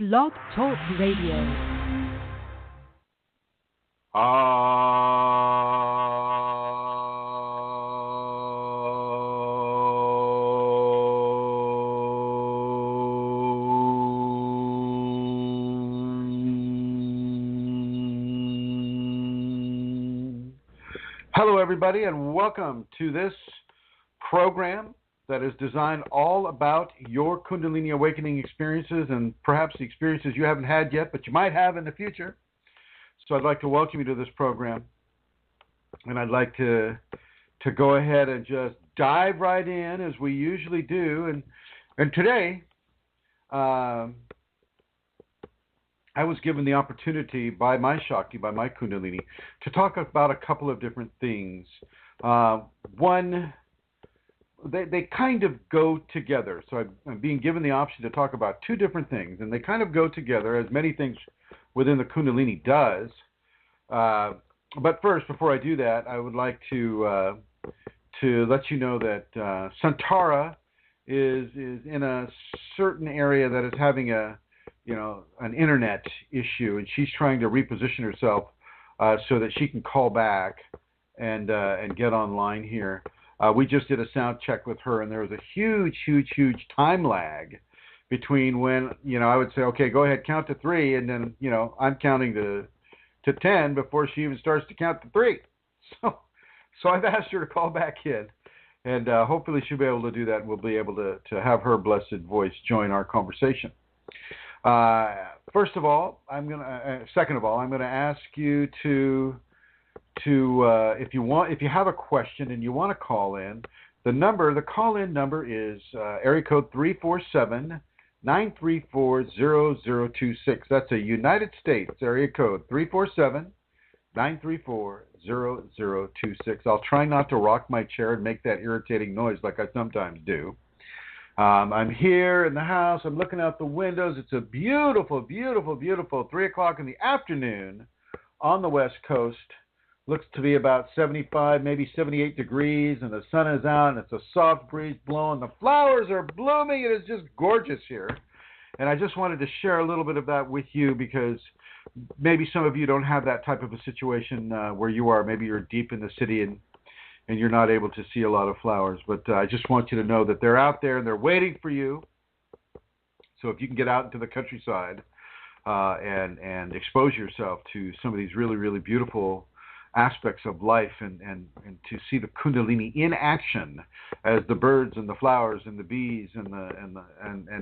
Blog Talk Radio. Hello, everybody, and welcome to this program that is designed all about your Kundalini awakening experiences and perhaps the experiences you haven't had yet, but you might have in the future. So I'd like to welcome you to this program, and I'd like to go ahead and just dive right in as we usually do. And today, I was given the opportunity by my Shakti, by my Kundalini, to talk about a couple of different things. One, they kind of go together. So I'm being given the option to talk about two different things, and they kind of go together, as many things within the Kundalini does. But first, before I do that, I would like to let you know that Santara is in a certain area that is having an internet issue, and she's trying to reposition herself so that she can call back and get online here. We just did a sound check with her, and there was a huge time lag between when, I would say, okay, go ahead, count to 3, and then, I'm counting to 10 before she even starts to count to 3. So I've asked her to call back in, and hopefully she'll be able to do that, and we'll be able to have her blessed voice join our conversation. Second of all, I'm going to ask you to if you have a question and you want to call in, the call-in number is area code 347-934-0026. That's a United States area code 347-934-0026. I'll try not to rock my chair and make that irritating noise like I sometimes do. I'm here in the house. I'm looking out the windows. It's a beautiful 3 o'clock in the afternoon on the West Coast. Looks to be about 75, maybe 78 degrees, and the sun is out, and it's a soft breeze blowing. The flowers are blooming. It is just gorgeous here. And I just wanted to share a little bit of that with you because maybe some of you don't have that type of a situation where you are. Maybe you're deep in the city and you're not able to see a lot of flowers. But I just want you to know that they're out there and they're waiting for you. So if you can get out into the countryside and expose yourself to some of these really beautiful aspects of life and to see the Kundalini in action as the birds and the flowers and the bees and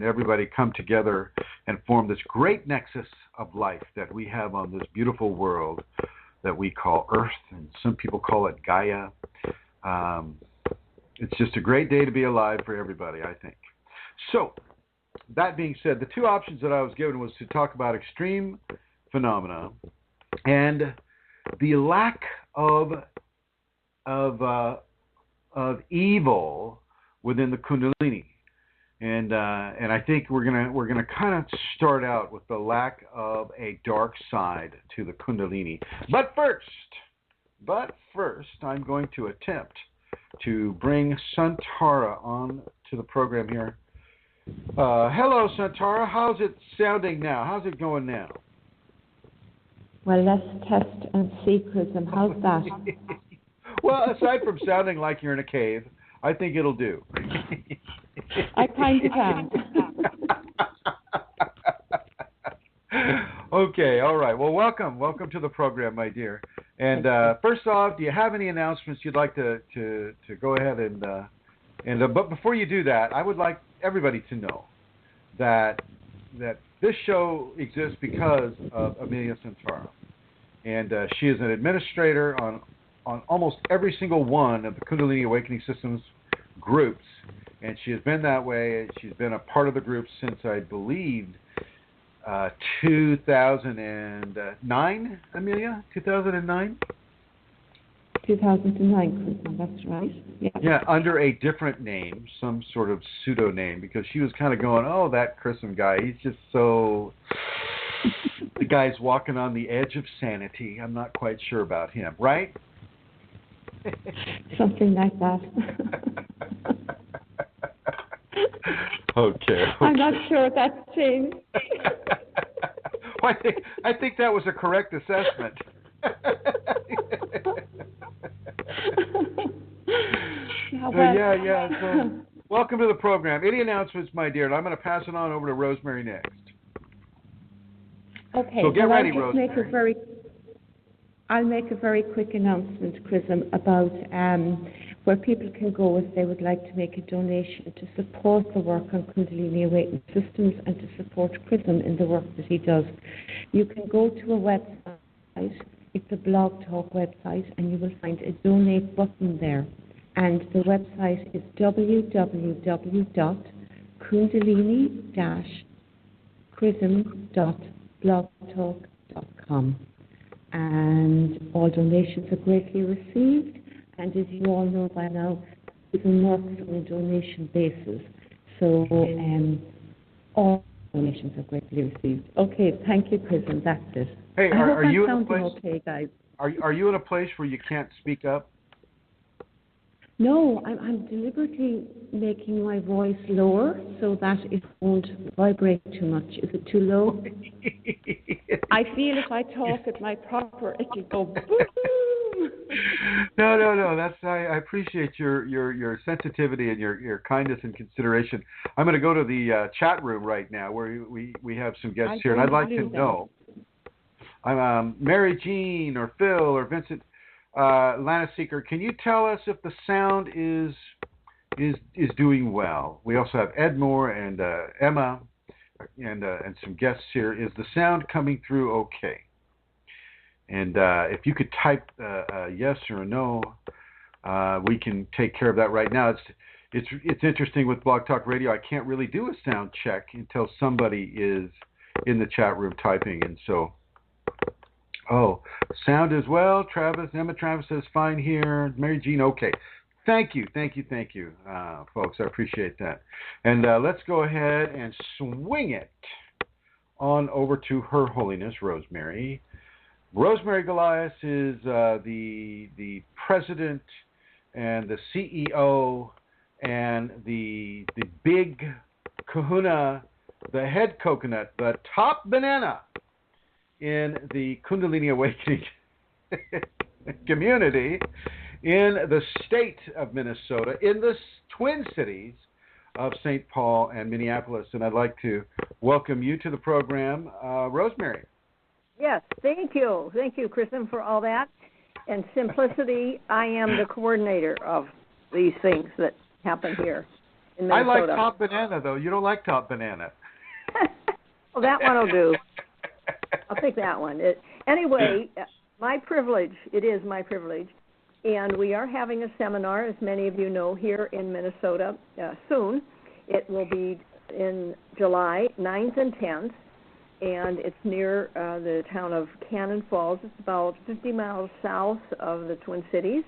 everybody come together and form this great nexus of life that we have on this beautiful world that we call Earth, and some people call it Gaia. It's just a great day to be alive for everybody, I think. So, that being said, the two options that I was given was to talk about extreme phenomena and the lack of evil within the Kundalini, and I think we're gonna kind of start out with the lack of a dark side to the Kundalini. But first, I'm going to attempt to bring Santara on to the program here. Hello, Santara. How's it sounding now? How's it going now? Well, let's test and see, Chrism. How's that? Well, aside from sounding like you're in a cave, I think it'll do. I kind of am. Okay, all right. Well, welcome to the program, my dear. And first off, do you have any announcements you'd like to go ahead and but before you do that, I would like everybody to know that this show exists because of Amelia Santara, and she is an administrator on almost every single one of the Kundalini Awakening Systems groups, and she has been that way. She's been a part of the group since, I believe, 2009, Amelia? 2009? 2009, Chrism, that's right. Yeah, under a different name, some sort of pseudo name, because she was kind of going, oh, that Chrism guy, he's just so... the guy's walking on the edge of sanity. I'm not quite sure about him, right? Something like that. Okay. I'm not sure that's changed. I think that was a correct assessment. Yeah. So, welcome to the program. Any announcements, my dear? And I'm going to pass it on over to Rosemary next. Okay. So get well, ready, Rosemary. I'll make a very quick announcement, Chrism, about where people can go if they would like to make a donation to support the work on Kundalini Awakening Systems and to support Chrism in the work that he does. You can go to a website, it's a BlogTalk website, and you will find a donate button there. And the website is www.kundalini-chrism.blogtalk.com. And all donations are greatly received. And as you all know by now, Chrism works on a donation basis. So all donations are greatly received. Okay, thank you, Chrism. That's it. Hey, are you in a place? Okay, guys. Are you in a place where you can't speak up? No, I'm deliberately making my voice lower so that it won't vibrate too much. Is it too low? I feel if I talk at my proper, it'll go boom. No. I appreciate your sensitivity and your kindness and consideration. I'm going to go to the chat room right now where we have some guests here, and I'd like to know. I'm Mary Jean or Phil or Vincent. Lana Seeker, can you tell us if the sound is doing well? We also have Ed Moore and Emma and some guests here. Is the sound coming through okay? And if you could type a yes or a no, we can take care of that right now. It's interesting with Blog Talk Radio. I can't really do a sound check until somebody is in the chat room typing, and so. Oh, sound as well. Emma Travis says fine here. Mary Jean, okay. Thank you, folks. I appreciate that. And let's go ahead and swing it on over to Her Holiness Rosemary. Rosemary Goliath is the president and the CEO and the big kahuna, the head coconut, the top banana in the Kundalini Awakening community in the state of Minnesota, in the Twin Cities of St. Paul and Minneapolis. And I'd like to welcome you to the program, Rosemary. Yes, thank you. Thank you, Chrism, for all that. And simplicity, I am the coordinator of these things that happen here in Minnesota. I like top banana, though. You don't like top banana. Well, that one will do. I'll take that one. Anyway, my privilege, it is my privilege, and we are having a seminar, as many of you know, here in Minnesota soon. It will be in July 9th and 10th, and it's near the town of Cannon Falls. It's about 50 miles south of the Twin Cities,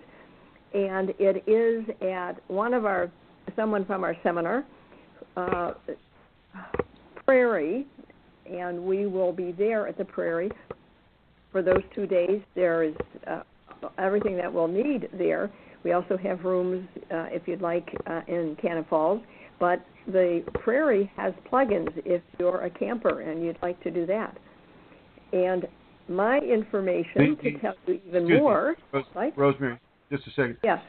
and it is at someone from our seminar, Prairie, and we will be there at the Prairie for those 2 days. There is everything that we'll need there. We also have rooms, if you'd like, in Cannon Falls. But the Prairie has plugins if you're a camper and you'd like to do that. And my information to tell you even more. Rosemary, just a second. Yes.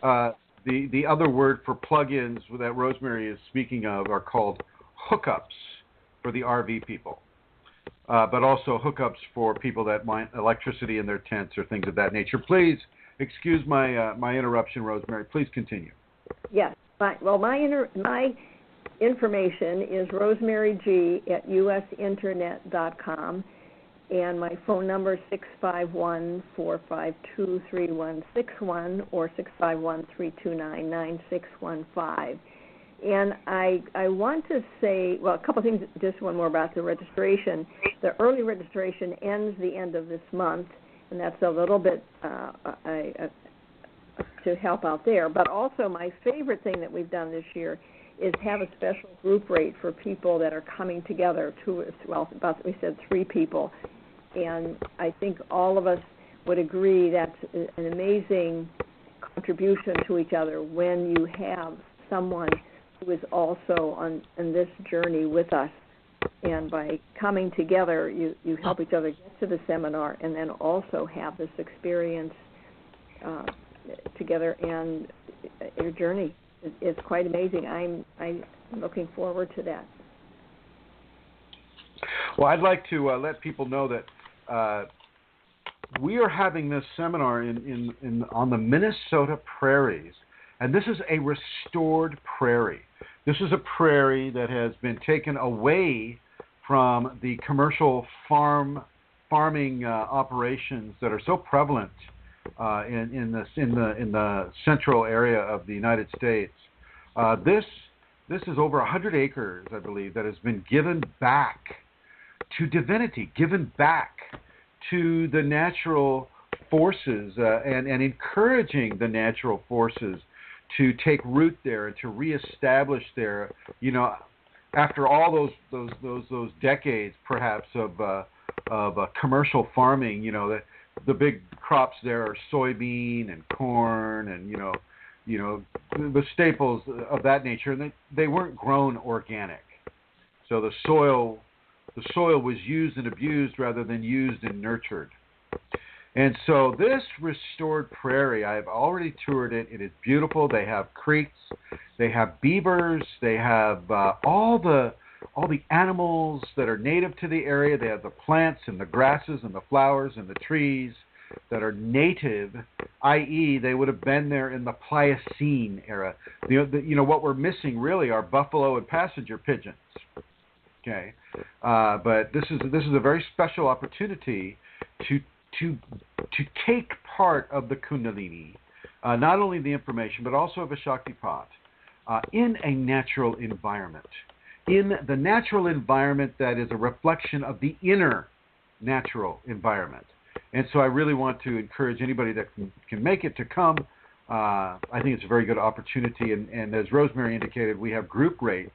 The other word for plugins that Rosemary is speaking of are called hookups for the RV people. But also hookups for people that want electricity in their tents or things of that nature. Please excuse my interruption, Rosemary. Please continue. Yes. Well, my information is rosemaryg@usinternet.com, and my phone number is 651-452-3161 or 651-329-9615. And I want to say, well, a couple of things, just one more about the registration. The early registration ends the end of this month, and that's a little bit to help out there. But also my favorite thing that we've done this year is have a special group rate for people that are coming together, we said 3 people. And I think all of us would agree that's an amazing contribution to each other when you have someone who is also on this journey with us. And by coming together, you help each other get to the seminar and then also have this experience together. And your journey is quite amazing. I'm looking forward to that. Well, I'd like to let people know that we are having this seminar on the Minnesota prairies, and this is a restored prairie. This is a prairie that has been taken away from the commercial farming operations that are so prevalent in the central area of the United States. This is over 100 acres, I believe, that has been given back to divinity, given back to the natural forces, and encouraging the natural forces to take root there and to reestablish there. You know, after all those decades, perhaps of commercial farming, you know, the big crops there are soybean and corn, and you know the staples of that nature, and they weren't grown organic. So the soil was used and abused rather than used and nurtured. And so this restored prairie, I've already toured it. It is beautiful. They have creeks, they have beavers, they have all the animals that are native to the area. They have the plants and the grasses and the flowers and the trees that are native, i.e., they would have been there in the Pliocene era. You know what we're missing really are buffalo and passenger pigeons. Okay, but this is a very special opportunity to take part of the Kundalini, not only the information but also of a Shaktipat, in a natural environment, in the natural environment that is a reflection of the inner natural environment. And so I really want to encourage anybody that can make it to come. I think it's a very good opportunity, and as Rosemary indicated, we have group rates.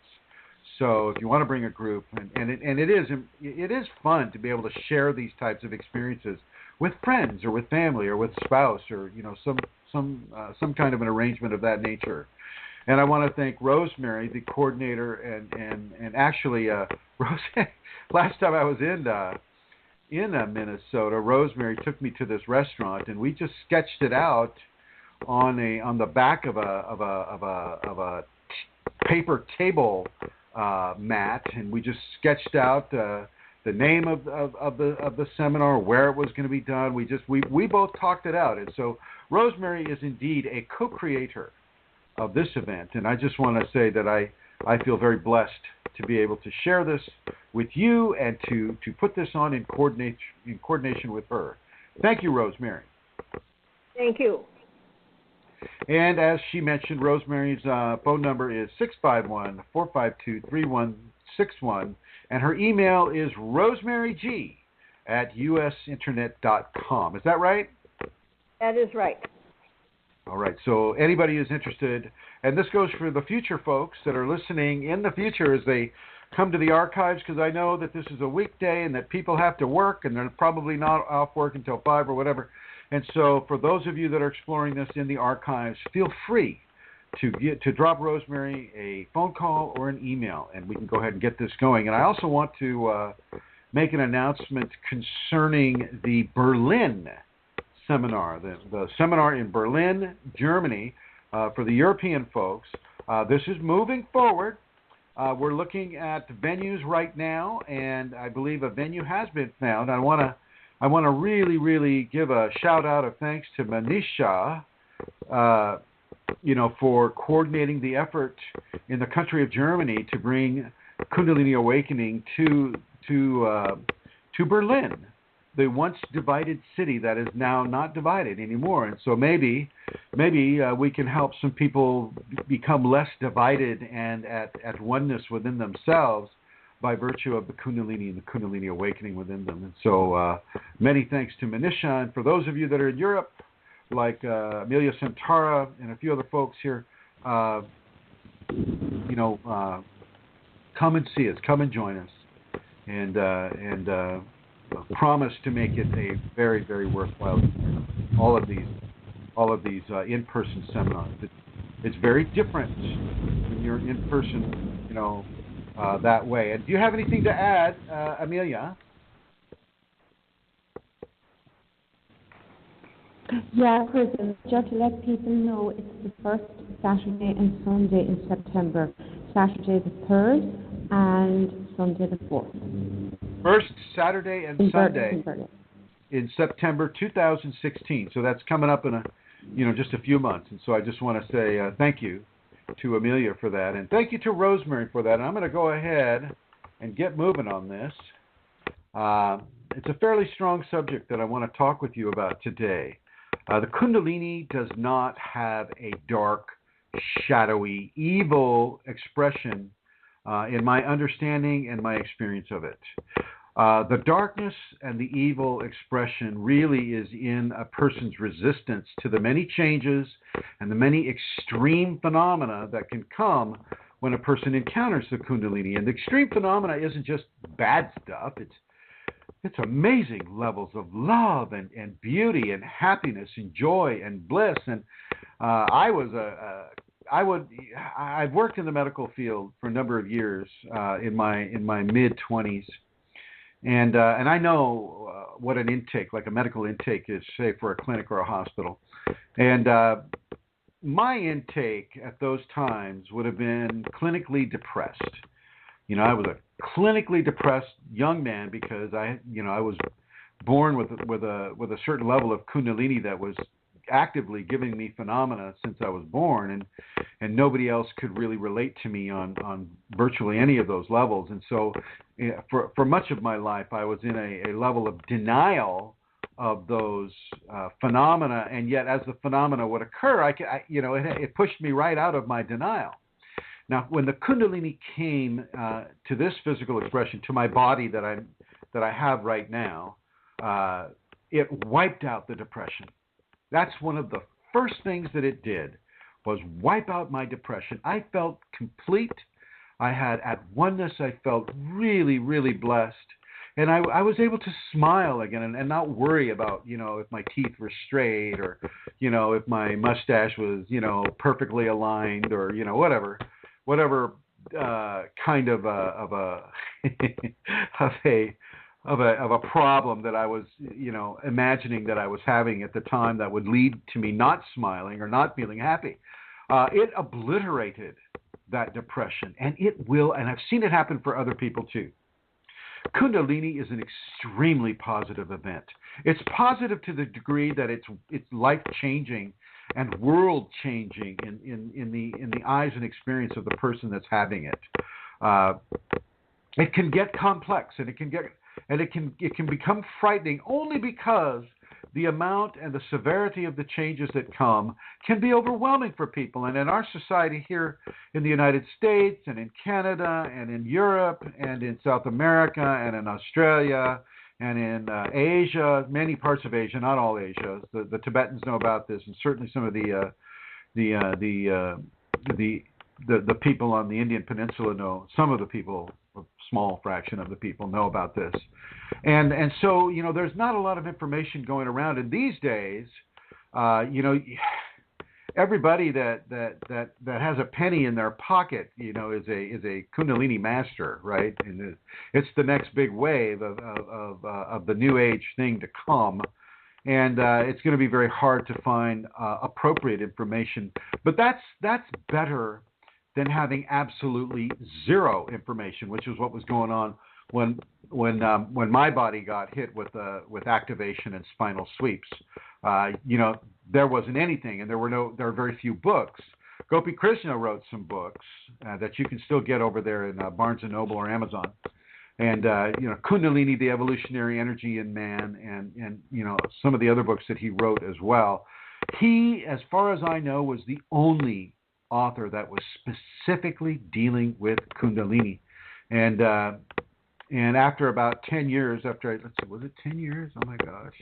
So if you want to bring a group, and it is fun to be able to share these types of experiences with friends or with family or with spouse, or you know, some kind of an arrangement of that nature. And I want to thank Rosemary, the coordinator, and actually last time I was in Minnesota, Rosemary took me to this restaurant, and we just sketched it out on the back of a paper table mat, and we just sketched out the name of the seminar, where it was going to be done. We both talked it out, and so Rosemary is indeed a co-creator of this event, and I just want to say that I feel very blessed to be able to share this with you and to put this on in coordination with her. Thank you, Rosemary. Thank you. And as she mentioned, Rosemary's phone number is 651-452-3161, and her email is rosemaryg@usinternet.com. Is that right? That is right. All right, so anybody who's interested, and this goes for the future folks that are listening in the future as they come to the archives, because I know that this is a weekday and that people have to work, and they're probably not off work until 5 or whatever. And so for those of you that are exploring this in the archives, feel free to drop Rosemary a phone call or an email, and we can go ahead and get this going. And I also want to make an announcement concerning the Berlin seminar, the seminar in Berlin, Germany, for the European folks. This is moving forward. We're looking at venues right now, and I believe a venue has been found. I want to really, really give a shout out of thanks to Manisha, for coordinating the effort in the country of Germany to bring Kundalini Awakening to Berlin, the once divided city that is now not divided anymore. And so maybe we can help some people become less divided and at oneness within themselves by virtue of the Kundalini and the Kundalini Awakening within them. And so many thanks to Manisha. And for those of you that are in Europe, like Amelia Santara and a few other folks here, come and see us, come and join us, and promise to make it a very, very worthwhile experience. All of these in-person seminars. It's very different when you're in person, that way. And do you have anything to add, Amelia? Yeah, Chrism, just to let people know, it's the first Saturday and Sunday in September. Saturday the 3rd and Sunday the 4th. First Saturday and Sunday in September 2016. So that's coming up in just a few months. And so I just want to say thank you to Amelia for that, and thank you to Rosemary for that. And I'm going to go ahead and get moving on this. It's a fairly strong subject that I want to talk with you about today. The Kundalini does not have a dark, shadowy, evil expression in my understanding and my experience of it. The darkness and the evil expression really is in a person's resistance to the many changes and the many extreme phenomena that can come when a person encounters the Kundalini. And the extreme phenomena isn't just bad stuff. It's amazing levels of love and beauty and happiness and joy and bliss. And I've worked in the medical field for a number of years in my mid-20s. And I know what an intake, like a medical intake, is, say, for a clinic or a hospital. And my intake at those times would have been clinically depressed. I was a clinically depressed young man because I was born with a certain level of Kundalini that was actively giving me phenomena since I was born, and nobody else could really relate to me on virtually any of those levels. And so for much of my life, I was in a level of denial of those phenomena, and yet as the phenomena would occur, it pushed me right out of my denial. Now, when the Kundalini came to this physical expression, to my body that I have right now, it wiped out the depression. That's one of the first things that it did, was wipe out my depression. I felt complete. I had at oneness. I felt really, really blessed. And I was able to smile again and not worry about, if my teeth were straight or, if my mustache was, perfectly aligned or, whatever kind of a of a problem that I was, imagining that I was having at the time that would lead to me not smiling or not feeling happy. It obliterated that depression, and it will, and I've seen it happen for other people too. Kundalini is an extremely positive event. It's positive to the degree that it's life-changing and world-changing in the eyes and experience of the person that's having it. It can get complex, and it can become frightening only because the amount and the severity of the changes that come can be overwhelming for people. And in our society here in the United States and in Canada and in Europe and in South America and in Australia and in Asia, many parts of Asia, not all Asia. The Tibetans know about this, and certainly some of the people on the Indian Peninsula know. Some of the people, a small fraction of the people, know about this, and so there's not a lot of information going around. And these days, everybody that has a penny in their pocket, is a Kundalini master, right? And it's the next big wave of the new age thing to come, and it's going to be very hard to find appropriate information. But that's better than having absolutely zero information, which is what was going on when my body got hit with activation and spinal sweeps. There wasn't anything, and there are very few books. Gopi Krishna wrote some books that you can still get over there in Barnes and Noble or Amazon. And Kundalini, the Evolutionary Energy in Man, and some of the other books that he wrote as well. He, as far as I know, was the only author that was specifically dealing with Kundalini. And after about 10 years, was it 10 years? Oh my gosh.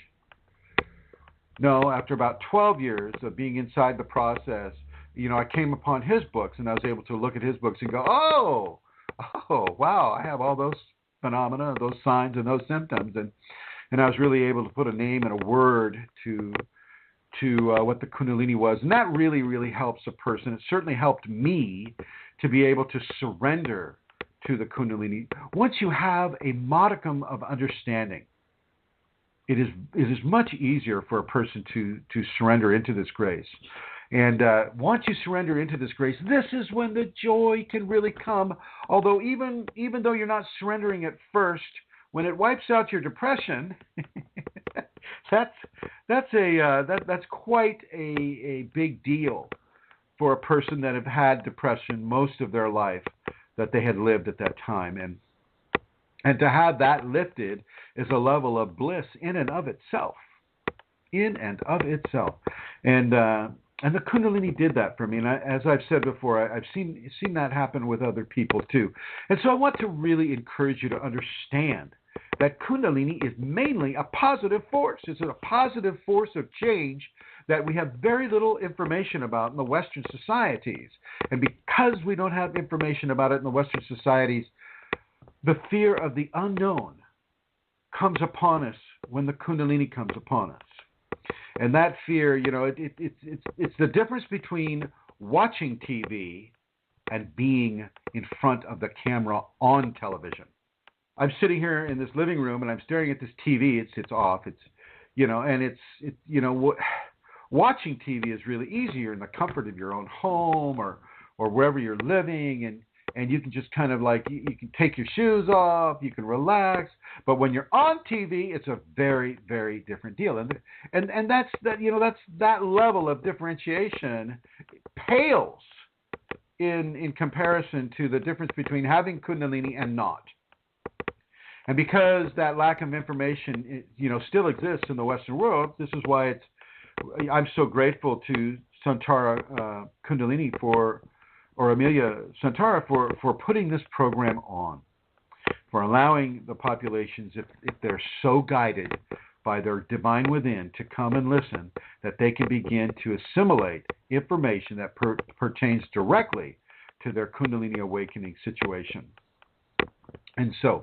No, after about 12 years of being inside the process, I came upon his books, and I was able to look at his books and go, oh, wow, I have all those phenomena, those signs, and those symptoms. And I was really able to put a name and a word to what the Kundalini was. And that really, really helps a person. It certainly helped me to be able to surrender to the Kundalini, once you have a modicum of understanding, it is much easier for a person to surrender into this grace. And once you surrender into this grace, this is when the joy can really come. Although even though you're not surrendering at first, when it wipes out your depression, that's quite a big deal for a person that have had depression most of their life that they had lived at that time. And to have that lifted is a level of bliss in and of itself. And the Kundalini did that for me. And as I've said before, I've seen that happen with other people too. And so I want to really encourage you to understand that Kundalini is mainly a positive force. It's a positive force of change that we have very little information about in the Western societies. And because we don't have information about it in the Western societies, the fear of the unknown comes upon us when the Kundalini comes upon us. And that fear, it's the difference between watching TV and being in front of the camera on television. I'm sitting here in this living room and I'm staring at this TV. It's off. Watching TV is really easier in the comfort of your own home or wherever you're living, and you can just kind of like, you can take your shoes off, you can relax. But when you're on TV, it's a very, very different deal. And that's that level of differentiation pales in comparison to the difference between having Kundalini and not. And because that lack of information, still exists in the Western world, this is why I'm so grateful to Santara Kundalini or Amelia Santara for putting this program on, for allowing the populations, if they're so guided by their divine within, to come and listen, that they can begin to assimilate information that pertains directly to their Kundalini awakening situation. And so,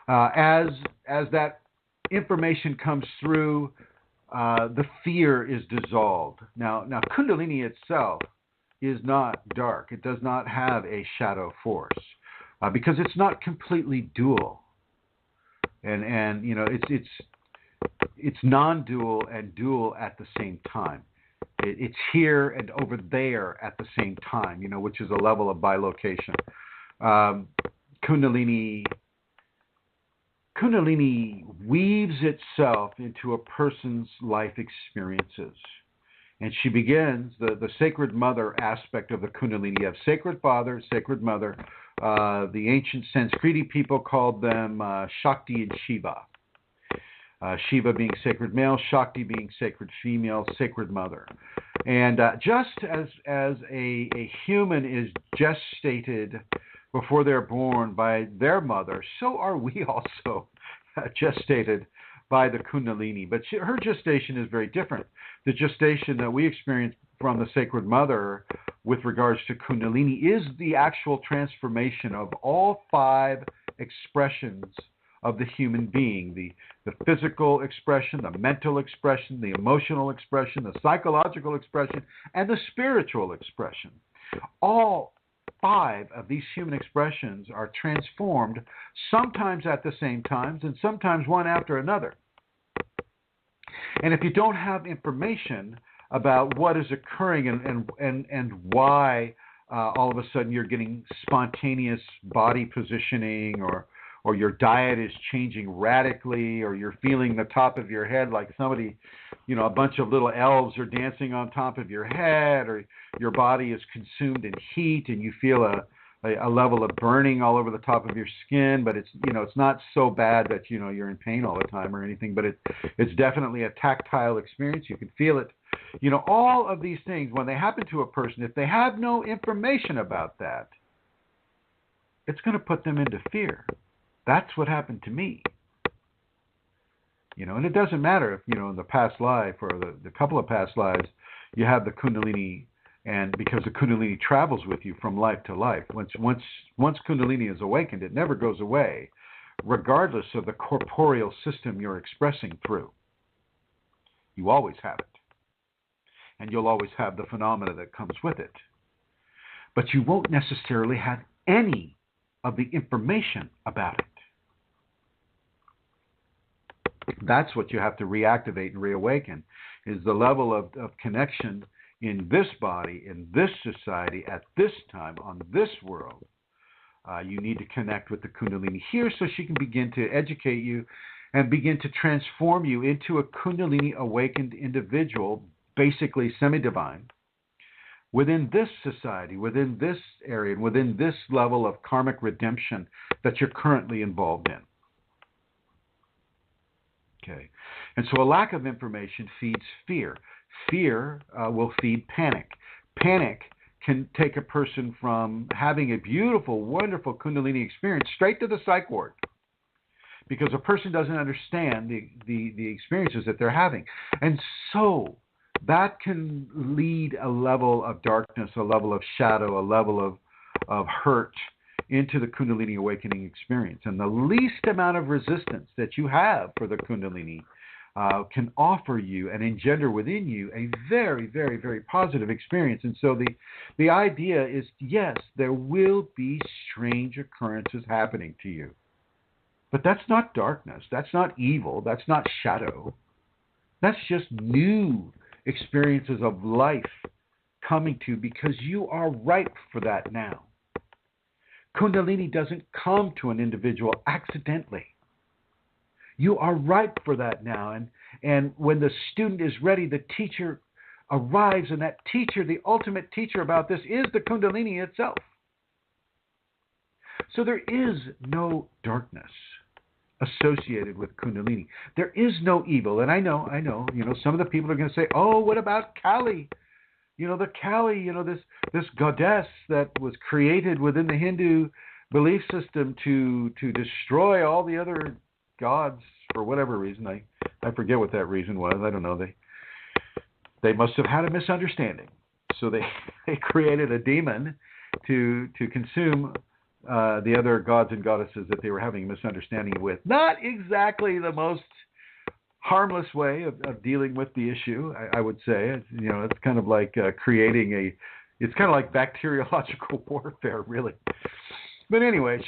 as that information comes through, the fear is dissolved. Now Kundalini itself is not dark. It does not have a shadow force because it's not completely dual. And it's non-dual and dual at the same time. It's here and over there at the same time, which is a level of bilocation. Kundalini weaves itself into a person's life experiences. And she begins, the sacred mother aspect of the Kundalini. You have sacred father, sacred mother. The ancient Sanskriti people called them Shakti and Shiva. Shiva being sacred male, Shakti being sacred female, sacred mother. And just as a human is gestated before they're born by their mother, so are we also gestated by the Kundalini. But her gestation is very different. The gestation that we experience from the Sacred Mother with regards to Kundalini is the actual transformation of all 5 expressions of the human being, the physical expression, the mental expression, the emotional expression, the psychological expression, and the spiritual expression. All 5 of these human expressions are transformed, sometimes at the same time and sometimes one after another. And if you don't have information about what is occurring and why all of a sudden you're getting spontaneous body positioning, or your diet is changing radically, or you're feeling the top of your head like somebody, a bunch of little elves are dancing on top of your head, or your body is consumed in heat and you feel a level of burning all over the top of your skin, but it's not so bad that you're in pain all the time or anything, but it's definitely a tactile experience. You can feel it. All of these things, when they happen to a person, if they have no information about that, it's going to put them into fear. That's what happened to me. And it doesn't matter if, in the past life or the couple of past lives, you have the Kundalini, and because the Kundalini travels with you from life to life. Once Kundalini is awakened, it never goes away, regardless of the corporeal system you're expressing through. You always have it. And you'll always have the phenomena that comes with it. But you won't necessarily have any of the information about it. That's what you have to reactivate and reawaken, is the level of connection in this body, in this society, at this time, on this world. You need to connect with the Kundalini here so she can begin to educate you and begin to transform you into a Kundalini awakened individual, basically semi-divine, within this society, within this area, and within this level of karmic redemption that you're currently involved in. Okay, and so a lack of information feeds fear. Fear will feed panic. Panic can take a person from having a beautiful, wonderful Kundalini experience straight to the psych ward, because a person doesn't understand the experiences that they're having. And so that can lead a level of darkness, a level of shadow, a level of hurt into the Kundalini awakening experience. And the least amount of resistance that you have for the Kundalini can offer you and engender within you a very, very, very positive experience. And so the idea is, yes, there will be strange occurrences happening to you. But that's not darkness. That's not evil. That's not shadow. That's just new experiences of life coming to you because you are ripe for that now. Kundalini doesn't come to an individual accidentally. You are ripe for that now. And when the student is ready, the teacher arrives, and that teacher, the ultimate teacher about this, is the Kundalini itself. So there is no darkness associated with Kundalini. There is no evil. And I know, some of the people are going to say, oh, what about Kali? The Kali, this goddess that was created within the Hindu belief system to destroy all the other gods for whatever reason. I forget what that reason was. I don't know. They must have had a misunderstanding. So they created a demon to consume the other gods and goddesses that they were having a misunderstanding with. Not exactly the most harmless way of dealing with the issue, I would say. It's kind of like it's kind of like bacteriological warfare, really. But anyway,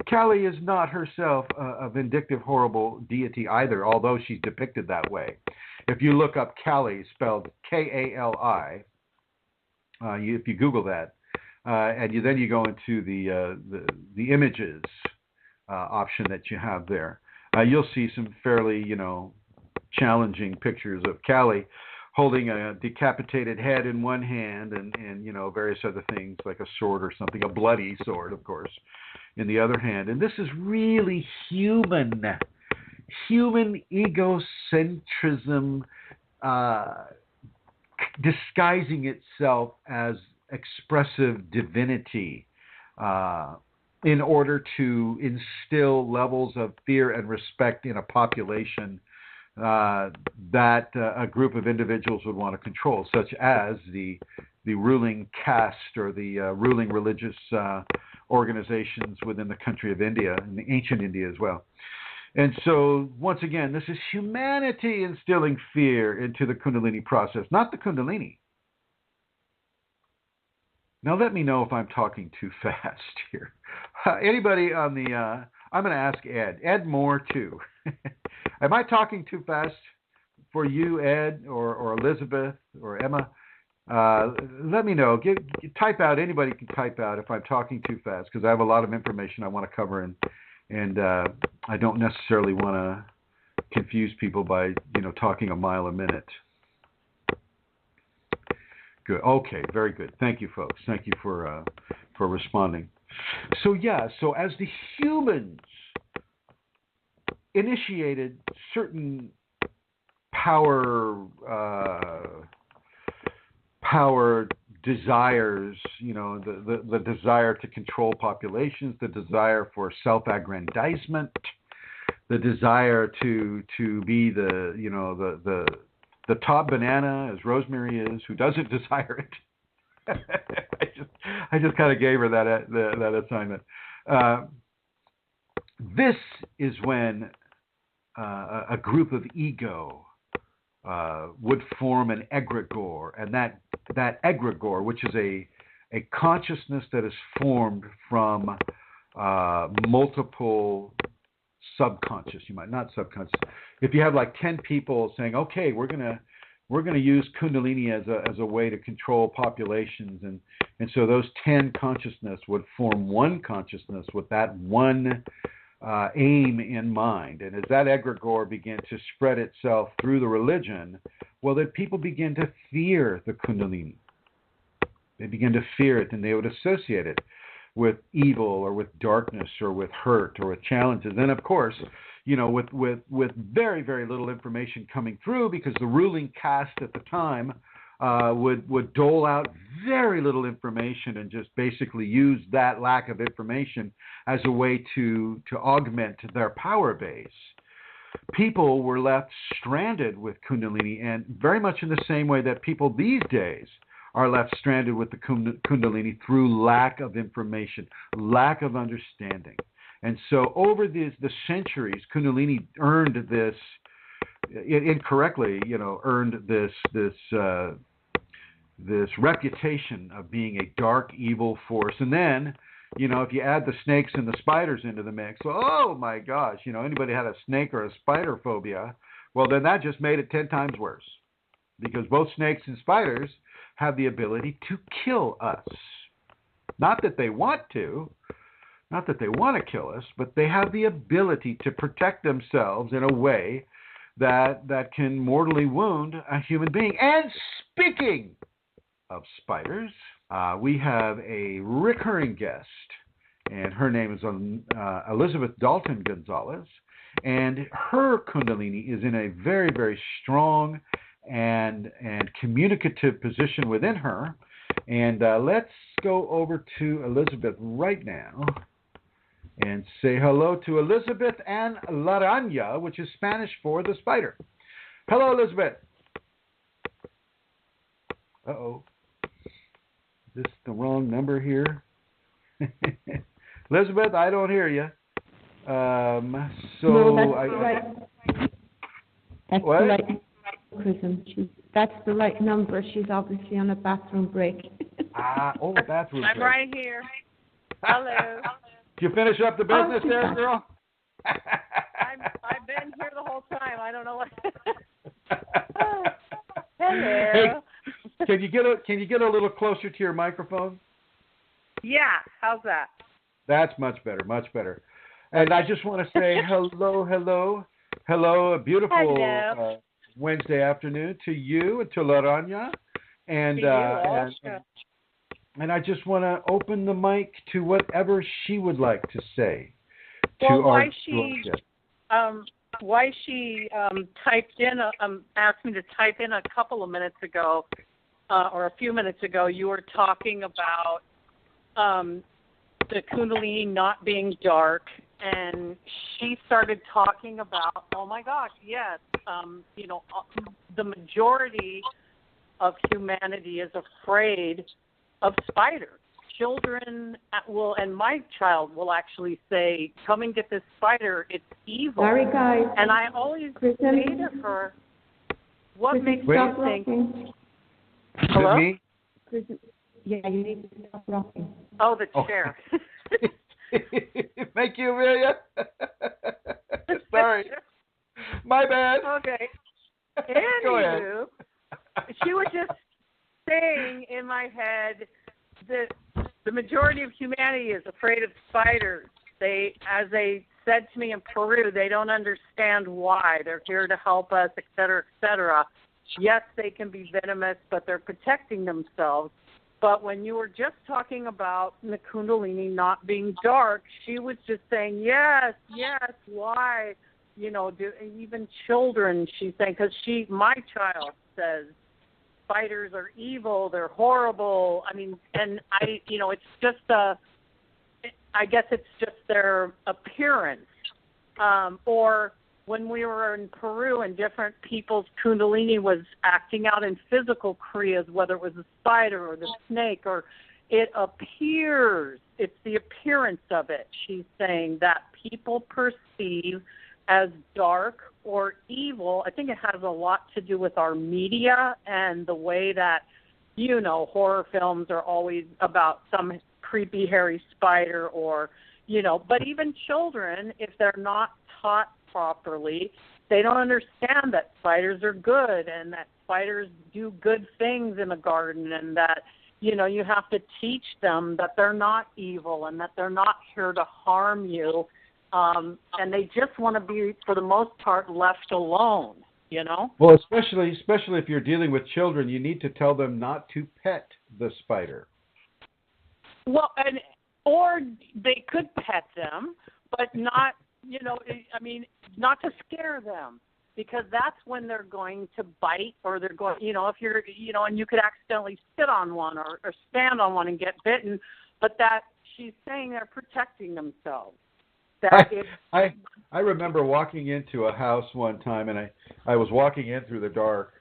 Kali is not herself a vindictive, horrible deity either, although she's depicted that way. If you look up Kali, spelled Kali, if you Google that, and then you go into the images option that you have there, you'll see some fairly, challenging pictures of Kali holding a decapitated head in one hand and various other things like a sword or something, a bloody sword, of course, in the other hand. And this is really human egocentrism disguising itself as expressive divinity in order to instill levels of fear and respect in a population that a group of individuals would want to control, such as the ruling caste or the ruling religious organizations within the country of India, and the ancient India as well. And so, once again, this is humanity instilling fear into the Kundalini process, not the Kundalini. Now, let me know if I'm talking too fast here. Anybody on the... I'm going to ask Ed. Ed Moore, too. Am I talking too fast for you, Ed, or Elizabeth, or Emma? Let me know. Type out. Anybody can type out if I'm talking too fast, because I have a lot of information I want to cover, and I don't necessarily want to confuse people by talking a mile a minute. Good. Okay. Very good. Thank you, folks. Thank you for responding. So as the humans initiated certain power desires, the desire to control populations, the desire for self-aggrandizement, the desire to be the top banana, as Rosemary is, who doesn't desire it. I just kind of gave her that assignment. This is when a group of ego would form an egregore, and that egregore, which is a a consciousness that is formed from multiple subconscious, you might not subconscious. If you have like 10 people saying, okay, we're gonna use Kundalini as a way to control populations, and so those 10 consciousness would form one consciousness with that one aim in mind. And as that egregore began to spread itself through the religion, well, then people begin to fear the Kundalini. They begin to fear it, and they would associate it with evil or with darkness or with hurt or with challenges. And of course, you know, with very, very little information coming through, because the ruling caste at the time would dole out very little information and just basically use that lack of information as a way to augment their power base. People were left stranded with Kundalini, and very much in the same way that people these days are left stranded with the Kundalini through lack of information, lack of understanding. And so over the centuries, Kundalini earned this, incorrectly, you know, earned this reputation of being a dark, evil force. And then, you know, if you add the snakes and the spiders into the mix, well, oh my gosh, you know, anybody had a snake or a spider phobia, well, then that just made it 10 times worse, because both snakes and spiders have the ability to kill us. Not that they want to kill us, but they have the ability to protect themselves in a way that can mortally wound a human being. And speaking of spiders, we have a recurring guest, and her name is Elizabeth Dalton Gonzalez, and her Kundalini is in a very, very strong and communicative position within her. And let's go over to Elizabeth right now and say hello to Elizabeth and La Araña, which is Spanish for the spider. Hello, Elizabeth. Uh-oh. Is this the wrong number here? Elizabeth, I don't hear you. No, that's right. That's what? the right Chrism. That's the right number. She's obviously on a bathroom break. Bathroom break. I'm right here. Hello. Did you finish up the business there, girl? I've been here the whole time. I don't know what. Hello. Hey, can you get a little closer to your microphone? Yeah. How's that? That's much better, much better. And I just want to say hello, a beautiful Wednesday afternoon to you and to La Araña. And and I just want to open the mic to whatever she would like to say. Well, why she typed in, asked me to type in a couple of minutes ago, or a few minutes ago, you were talking about the Kundalini not being dark, and she started talking about, oh my gosh, yes, you know, the majority of humanity is afraid of spiders. Children will, and my child will actually say, come and get this spider, it's evil. Sorry, guys. And I always say to her, what makes you think... Hello? Me? Yeah, you need to stop rocking. Oh, the chair. Thank you, Amelia. Sorry. My bad. Okay. Go ahead. Anywho, she was just saying in my head that the majority of humanity is afraid of spiders. As they said to me in Peru, they don't understand why. They're here to help us, et cetera, et cetera. Yes, they can be venomous, but they're protecting themselves. But when you were just talking about the Kundalini not being dark, she was just saying, yes, why? You know, even children, she's saying, because my child says spiders are evil, they're horrible. I mean, and it's just I guess it's just their appearance. Or when we were in Peru and different people's Kundalini was acting out in physical kriyas, whether it was the spider or the snake, or it appears, it's the appearance of it, she's saying, that people perceive as dark or evil. I think it has a lot to do with our media and the way that horror films are always about some creepy, hairy spider or, but even children, if they're not taught properly, they don't understand that spiders are good and that spiders do good things in the garden and that, you have to teach them that they're not evil and that they're not here to harm you. And they just want to be, for the most part, left alone, Well, especially if you're dealing with children, you need to tell them not to pet the spider. Well, or they could pet them, but not, not to scare them, because that's when they're going to bite or they're going, if you're, and you could accidentally sit on one or stand on one and get bitten, but that she's saying they're protecting themselves. I remember walking into a house one time, and I was walking in through the dark,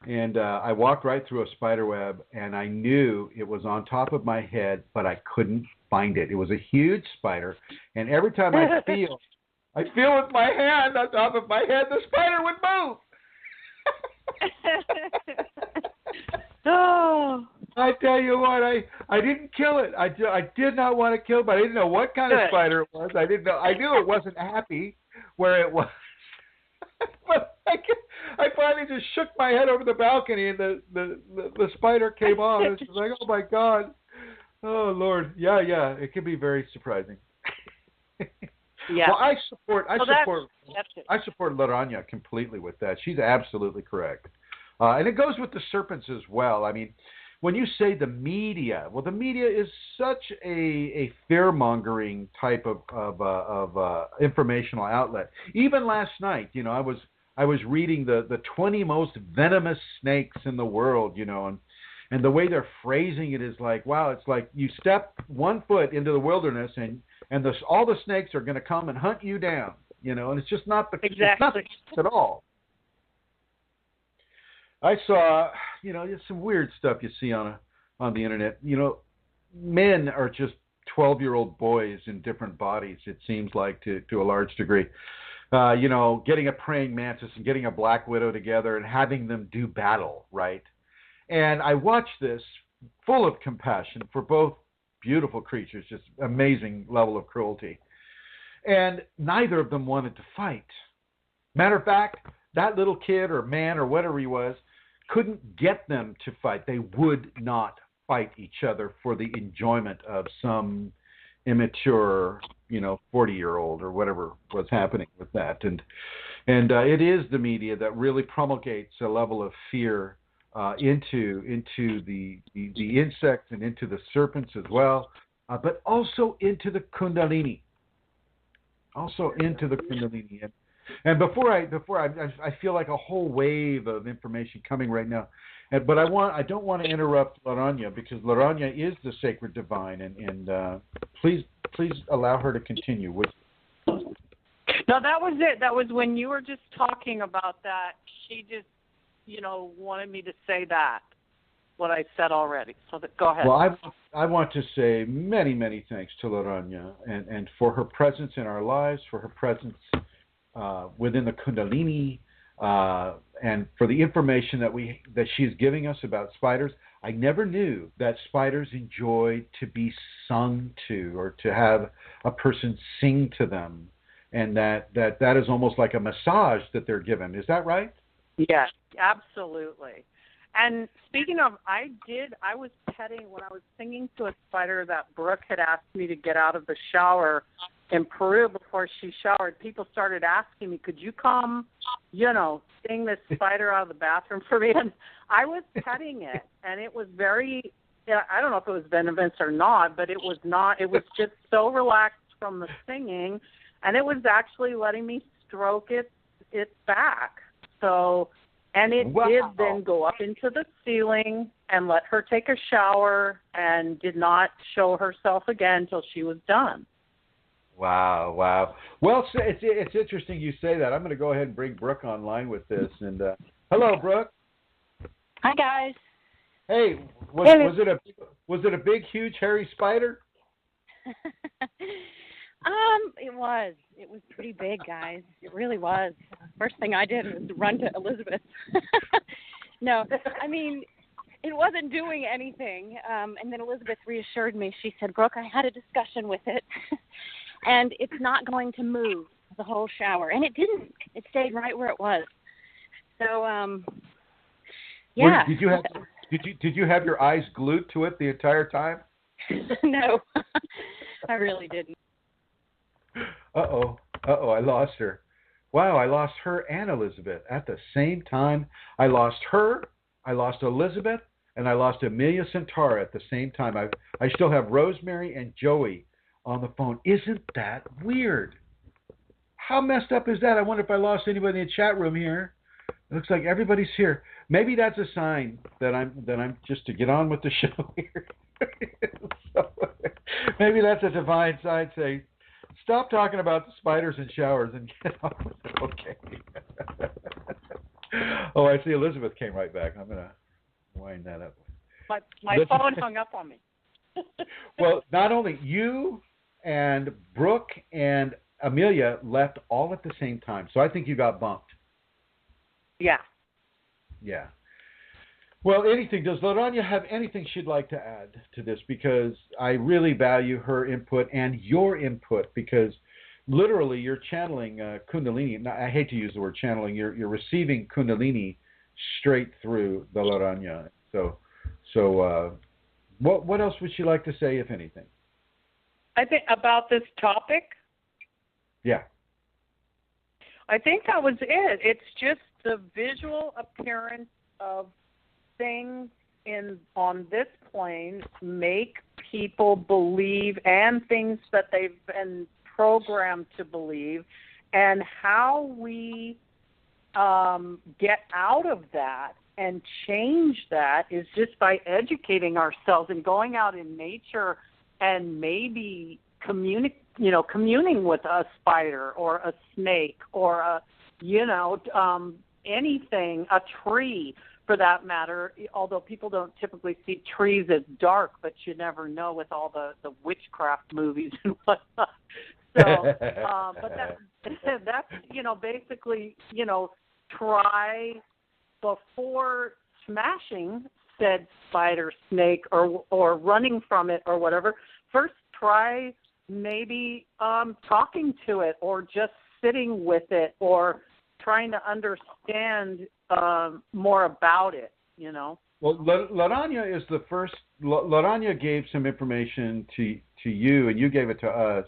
and I walked right through a spider web, and I knew it was on top of my head, but I couldn't find it. It was a huge spider, and every time I feel with my hand on top of my head, the spider would move. Oh. I tell you what, I didn't kill it. I did not want to kill it, but I didn't know what kind of spider it was. I didn't know. I knew it wasn't happy where it was. But I finally just shook my head over the balcony, and the spider came off. It was just like, oh my God, oh Lord, yeah, it can be very surprising. Yeah. Well, I support Laranja completely with that. She's absolutely correct, and it goes with the serpents as well. I mean, when you say the media, well, the media is such a fear-mongering type of informational outlet. Even last night, I was reading the 20 most venomous snakes in the world, and the way they're phrasing it is like, wow, it's like you step 1 foot into the wilderness and all the snakes are going to come and hunt you down, and it's just not exactly. It's not the case at all. I saw, just some weird stuff you see on the internet. Men are just 12-year-old boys in different bodies, it seems like, to a large degree. Getting a praying mantis and getting a black widow together and having them do battle, right? And I watched this full of compassion for both beautiful creatures, just amazing level of cruelty. And neither of them wanted to fight. Matter of fact, that little kid or man or whatever he was couldn't get them to fight. They would not fight each other for the enjoyment of some immature, 40-year-old or whatever was happening with that. And it is the media that really promulgates a level of fear into the insects and into the serpents as well, but also into the Kundalini. And before I feel like a whole wave of information coming right now, but I don't want to interrupt Laranja, because Laranja is the sacred divine, and please allow her to continue with. No, that was it. That was when you were just talking about that. She just, wanted me to say that, what I said already. So go ahead. Well, I want to say many, many thanks to Laranja and for her presence in our lives, for her presence within the Kundalini, and for the information that she's giving us about spiders. I never knew that spiders enjoy to be sung to, or to have a person sing to them, and that is almost like a massage that they're given. Is that right? Yes, absolutely. And speaking of, I was petting, when I was singing to a spider that Brooke had asked me to get out of the shower in Peru before she showered. People started asking me, could you come, sing this spider out of the bathroom for me? And I was petting it, and it was very, I don't know if it was venomous or not, but it was not. It was just so relaxed from the singing, and it was actually letting me stroke its back. So, and it did then go up into the ceiling and let her take a shower, and did not show herself again until she was done. Wow. Well, it's interesting you say that. I'm going to go ahead and bring Brooke online with this. And hello, Brooke. Hi, guys. Hey, was it a big, huge, hairy spider? It was pretty big, guys. It really was. First thing I did was run to Elizabeth. No, I mean, it wasn't doing anything. And then Elizabeth reassured me. She said, Brooke, I had a discussion with it, and it's not going to move the whole shower. And it didn't. It stayed right where it was. So, yeah. Did you have your eyes glued to it the entire time? No, I really didn't. Uh-oh, I lost her. Wow, I lost her and Elizabeth at the same time. I lost her, I lost Elizabeth, and I lost Amelia Centaura at the same time. I still have Rosemary and Joey on the phone. Isn't that weird? How messed up is that? I wonder if I lost anybody in the chat room here. It looks like everybody's here. Maybe that's a sign that I'm just to get on with the show here. So, maybe that's a divine sign saying, stop talking about the spiders and showers and get on with it. Okay. Oh, I see Elizabeth came right back. I'm going to wind that up. My phone hung up on me. Well, not only you and Brooke and Amelia left all at the same time. So I think you got bumped. Yeah. Yeah. Well, does Laranya have anything she'd like to add to this? Because I really value her input and your input, because literally you're channeling Kundalini. Now, I hate to use the word channeling. You're receiving Kundalini straight through the Laranya. So what else would you like to say, if anything? I think about this topic. Yeah. I think that was it. It's just the visual appearance of things on this plane make people believe, and things that they've been programmed to believe, and how we get out of that and change that is just by educating ourselves and going out in nature and maybe communing with a spider or a snake or anything, a tree for that matter, although people don't typically see trees as dark, but you never know with all the witchcraft movies and whatnot. So, but that's basically, try before smashing said spider, snake, or running from it or whatever. First, try maybe talking to it, or just sitting with it, or trying to understand more about it, Well, Laranya is the first. Laranya gave some information to you, and you gave it to us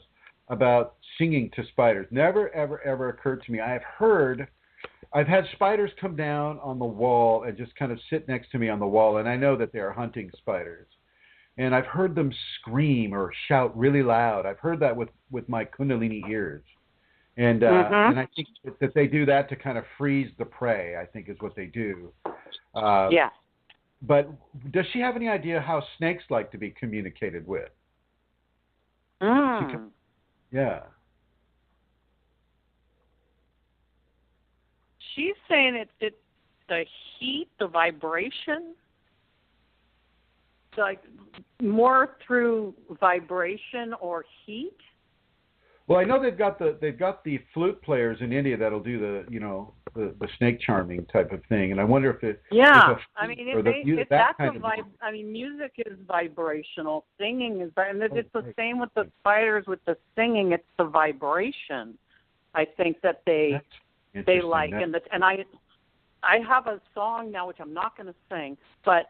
about singing to spiders. Never, ever, ever occurred to me. I've had spiders come down on the wall and just kind of sit next to me on the wall, and I know that they are hunting spiders. And I've heard them scream or shout really loud. I've heard that with my Kundalini ears. And and I think that they do that to kind of freeze the prey, I think is what they do. Yeah. But does she have any idea how snakes like to be communicated with? Yeah. She's saying it's the heat, the vibration, like more through vibration or heat. Well, I know they've got the flute players in India that'll do the snake charming type of thing, and I wonder if it. Yeah, music is vibrational. Singing is, and it's the same with the spiders. With the singing, it's the vibration. I think that they like, and I have a song now which I'm not going to sing, but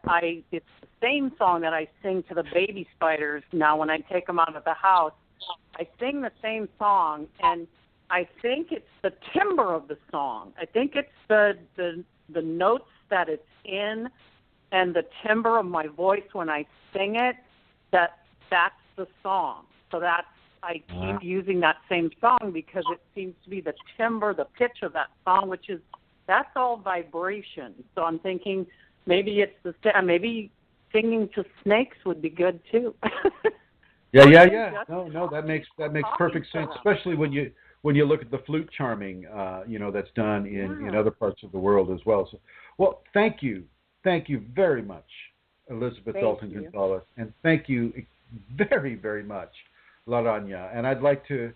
it's the same song that I sing to the baby spiders now when I take them out of the house. I sing the same song, and I think it's the timbre of the song. I think it's the notes that it's in and the timbre of my voice when I sing it, that's the song. So I keep using that same song because it seems to be the timbre, the pitch of that song, that's all vibration. So I'm thinking maybe maybe singing to snakes would be good too. Yeah. No, that makes perfect sense, especially when you look at the flute charming, that's done in other parts of the world as well. So, well, thank you very much, Elizabeth Dalton Gonzalez, and thank you very, very much, Laranya. And I'd like to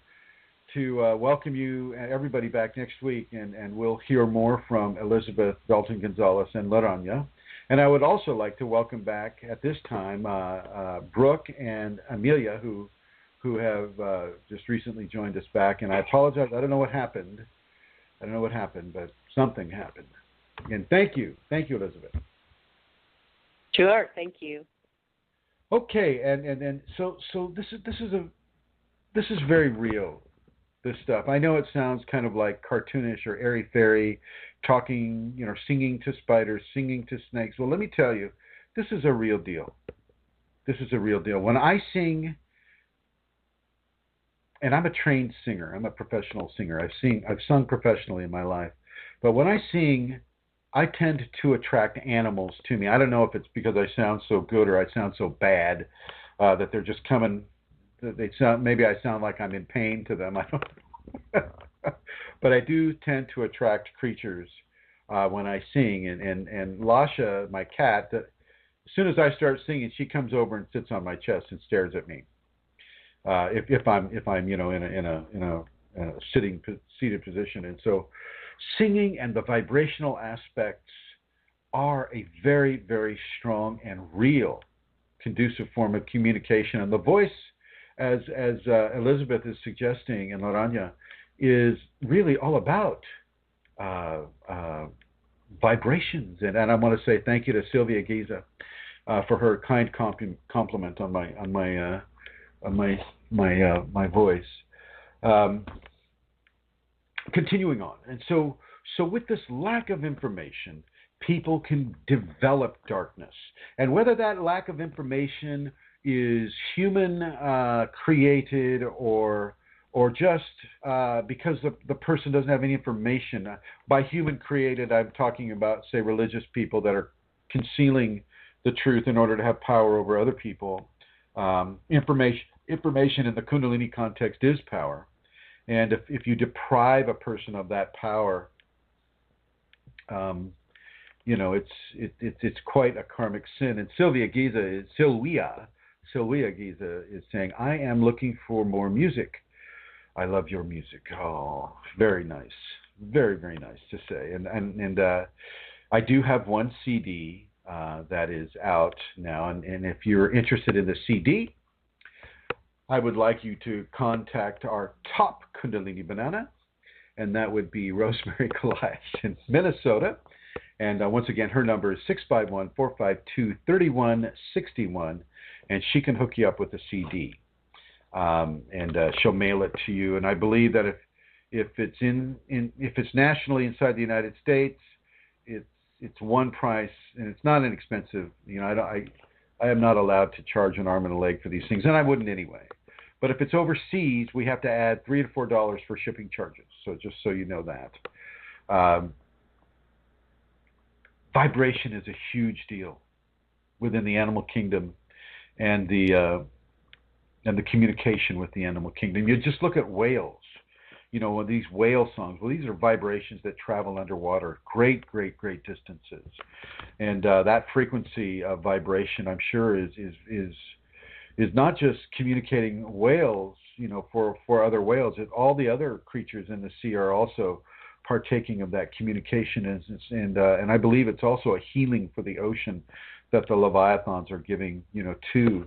welcome you and everybody back next week, and we'll hear more from Elizabeth Dalton Gonzalez and Laranya. And I would also like to welcome back at this time Brooke and Amelia, who have just recently joined us back. And I apologize. I don't know what happened. But something happened. And thank you, Elizabeth. Sure, thank you. Okay, and so this is very real. This stuff. I know it sounds kind of like cartoonish or airy-fairy, talking, singing to spiders, singing to snakes. Well, let me tell you, this is a real deal. This is a real deal. When I sing, and I'm a trained singer, I'm a professional singer. I've sung professionally in my life, but when I sing, I tend to attract animals to me. I don't know if it's because I sound so good or I sound so bad that they're just coming. Maybe I sound like I'm in pain to them. I don't know. But I do tend to attract creatures when I sing. And Lasha, my cat, as soon as I start singing, she comes over and sits on my chest and stares at me. If I'm in a seated position. And so singing and the vibrational aspects are a very, very strong and real conducive form of communication. And the voice, as Elizabeth is suggesting and Laranya, is really all about vibrations. And I want to say thank you to Sylvia Giza for her kind compliment on my voice. Continuing on, and so with this lack of information, people can develop darkness, and whether that lack of information is human created or just because the person doesn't have any information. By human created, I'm talking about, say, religious people that are concealing the truth in order to have power over other people. Information in the Kundalini context is power. And if you deprive a person of that power, it's quite a karmic sin. And Sylvia Giza is saying, I am looking for more music. I love your music. Oh, very nice, very, very nice to say. And I do have one CD that is out now, and if you're interested in the CD, I would like you to contact our top Kundalini banana, and that would be Rosemary Kalash in Minnesota. And once again, her number is 651-452-3161, and she can hook you up with a CD. And she'll mail it to you. And I believe that if it's nationally inside the United States, it's one price, and it's not inexpensive. I am not allowed to charge an arm and a leg for these things, and I wouldn't anyway. But if it's overseas, we have to add $3 to $4 for shipping charges. So just so you know that. Vibration is a huge deal within the animal kingdom, and the communication with the animal kingdom. You just look at whales. These whale songs. Well, these are vibrations that travel underwater, great, great, great distances, and that frequency of vibration, I'm sure, is not just communicating whales, for other whales. All the other creatures in the sea are also partaking of that communication, and I believe it's also a healing for the ocean that the leviathans are giving, to